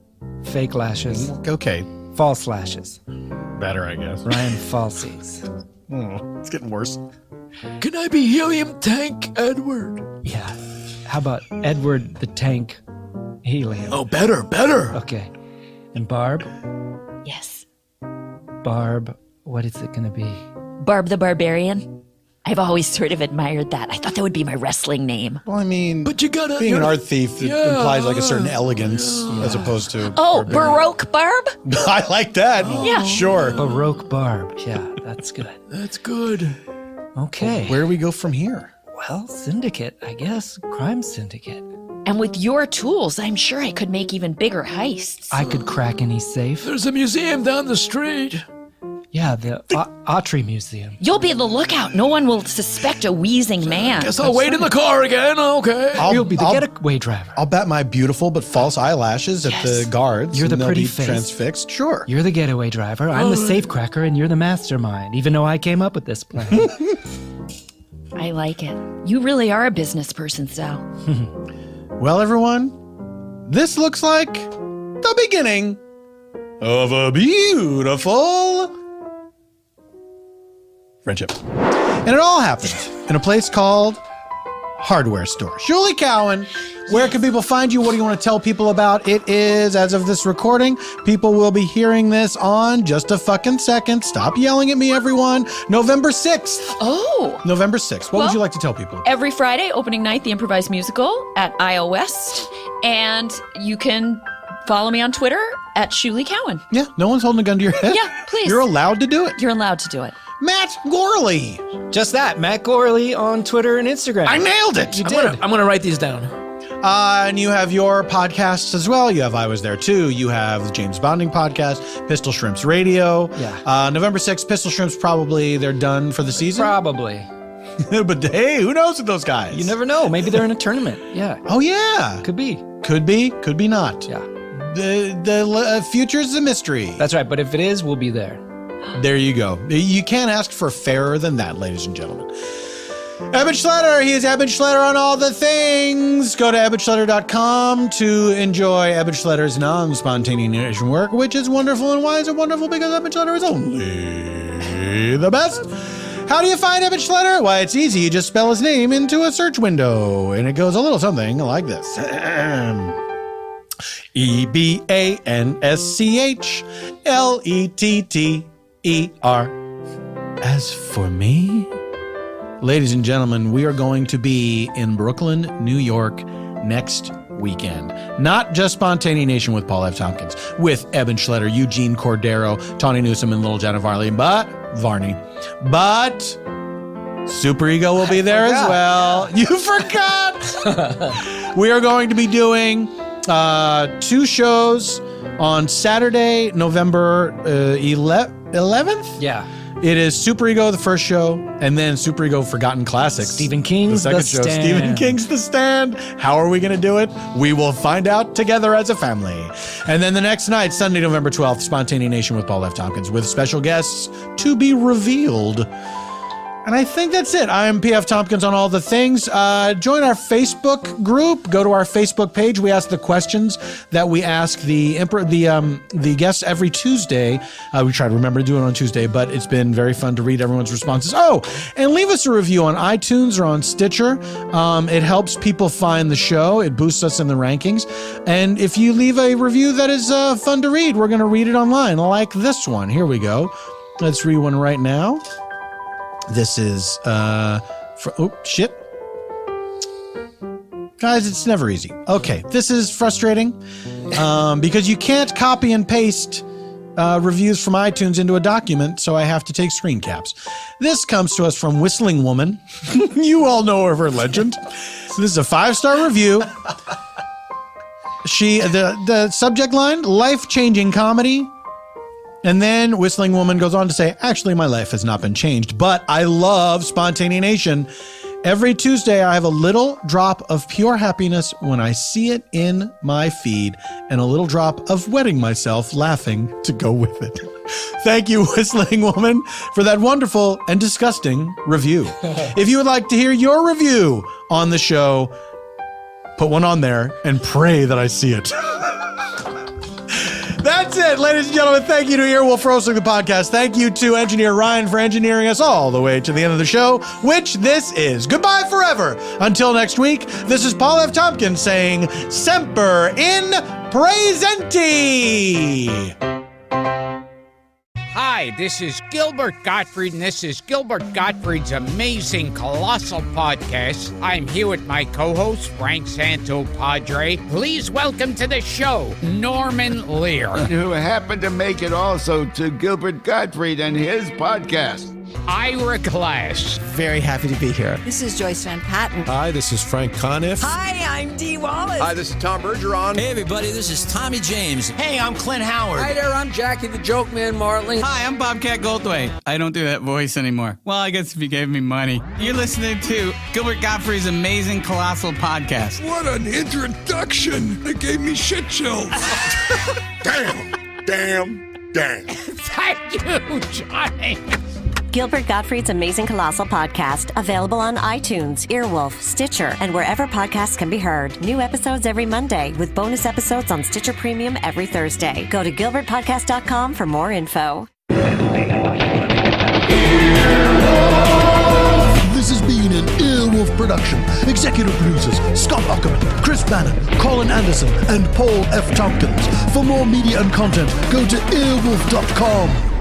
fake lashes. Okay, False lashes. better, I guess. Ryan, falsies. Oh, it's getting worse. Can I be Helium Tank Edward? Yeah. How about Edward the Tank Helium? Oh, better. Okay. And Barb? Yes. Barb, what is it gonna be? Barb the Barbarian. I've always sort of admired that. I thought that would be my wrestling name. Well, I mean, But you gotta... being an art thief Yeah. implies like a certain elegance as opposed to... Oh, Baroque Barb? I like that. Yeah. Sure. Baroque Barb. Yeah, that's good. That's good. Okay. Where do we go from here? Well, syndicate, I guess. Crime syndicate. And with your tools, I'm sure I could make even bigger heists. I could crack any safe. There's a museum down the street. Yeah, the Autry Museum. You'll be the lookout. No one will suspect a wheezing man. Guess I'll wait in the car again. Okay. You'll be the getaway driver. I'll bet my beautiful but false eyelashes at the guards. You're the and they'll pretty be face. transfixed. Sure. You're the getaway driver. I'm the safecracker, and you're the mastermind, even though I came up with this plan. I like it. You really are a business person, Sal. Well, everyone, this looks like the beginning of a beautiful friendship. And it all happened in a place called Hardware Store. Shulie Cowen, where can people find you? What do you want to tell people about? It is, as of this recording, people will be hearing this on just a fucking second. Stop yelling at me, everyone. November 6th. Oh. November 6th. What would Well, you like to tell people? Every Friday, opening night, the improvised musical at IO West. And you can follow me on Twitter at Shulie Cowen. Yeah, no one's holding a gun to your head. Yeah, please. You're allowed to do it. You're allowed to do it. Matt Gourley. Just that, Matt Gourley on Twitter and Instagram. I nailed it. I'm gonna write these down. And you have your podcasts as well. You have I Was There Too. You have the James Bonding podcast, Pistol Shrimps Radio. Yeah. November 6th, Pistol Shrimps, probably they're done for the season. Probably. But hey, who knows with those guys? You never know. Maybe they're in a tournament. Yeah. Oh, yeah. Could be. Could be not. Yeah. The future's a mystery. That's right. But if it is, we'll be there. There you go. You can't ask for fairer than that, ladies and gentlemen. Eban Schletter, he is Eban Schletter on all the things. Go to ebanschletter.com to enjoy Eban Schletter's non-spontaneanation work, which is wonderful. And why is it wonderful? Because Eban Schletter is only the best. How do you find Eban Schletter? Why, it's easy. You just spell his name into a search window, and it goes a little something like this. EBANSCHLETTER. As for me, ladies and gentlemen, we are going to be in Brooklyn, New York next weekend. Not just Spontaneous Nation with Paul F. Tompkins, with Eban Schletter, Eugene Cordero, Tawny Newsome, and Little Jenna Varney, but Super Ego will be there as well. You forgot! We are going to be doing 2 shows on Saturday, November 11th. Yeah. It is Super Ego, the first show, and then Super Ego Forgotten Classics. Stephen King's the second The show. Stand. Stephen King's The Stand. How are we going to do it? We will find out together as a family. And then the next night, Sunday, November 12th, Spontaneanation with Paul F. Tompkins, with special guests to be revealed. And I think that's it. I'm PF Tompkins on all the things. Join our Facebook group. Go to our Facebook page. We ask the questions that we ask the guests every Tuesday. We try to remember to do it on Tuesday, but it's been very fun to read everyone's responses. Oh, and leave us a review on iTunes or on Stitcher. It helps people find the show. It boosts us in the rankings. And if you leave a review that is fun to read, we're going to read it online, like this one. Here we go. Let's read one right now. This is, oh, shit. Guys, it's never easy. Okay, this is frustrating because you can't copy and paste reviews from iTunes into a document, so I have to take screen caps. This comes to us from Whistling Woman. You all know of her legend. So this is a 5-star review. The subject line, life-changing comedy. And then Whistling Woman goes on to say, actually, my life has not been changed, but I love Spontaneanation. Every Tuesday, I have a little drop of pure happiness when I see it in my feed, and a little drop of wetting myself laughing to go with it. Thank you, Whistling Woman, for that wonderful and disgusting review. If you would like to hear your review on the show, put one on there and pray that I see it. That's it, ladies and gentlemen. Thank you to Earwolf for hosting the podcast. Thank you to engineer Ryan for engineering us all the way to the end of the show, which this is. Goodbye forever. Until next week, this is Paul F. Tompkins saying, Semper in Praesenti. Hi, this is Gilbert Gottfried, and this is Gilbert Gottfried's amazing colossal podcast. I'm here with my co-host, Frank Santopadre. Please welcome to the show, Norman Lear. Who happened to make it also to Gilbert Gottfried and his podcast. Ira Glass. Very happy to be here. This is Joyce Van Patten. Hi, this is Frank Conniff. Hi, I'm Dee Wallace. Hi, this is Tom Bergeron. Hey, everybody, this is Tommy James. Hey, I'm Clint Howard. Hi there, I'm Jackie the Joke Man Marley. Hi, I'm Bobcat Goldthwait. I don't do that voice anymore. Well, I guess if you gave me money. You're listening to Gilbert Gottfried's amazing colossal podcast. What an introduction! It gave me shit chills. Damn. Thank you, Johnny. Gilbert Gottfried's Amazing Colossal Podcast, available on iTunes, Earwolf, Stitcher, and wherever podcasts can be heard. New episodes every Monday, with bonus episodes on Stitcher Premium every Thursday. Go to gilbertpodcast.com for more info. This has been an Earwolf production. Executive producers Scott Ockerman, Chris Bannon, Colin Anderson, and Paul F. Tompkins. For more media and content, go to earwolf.com.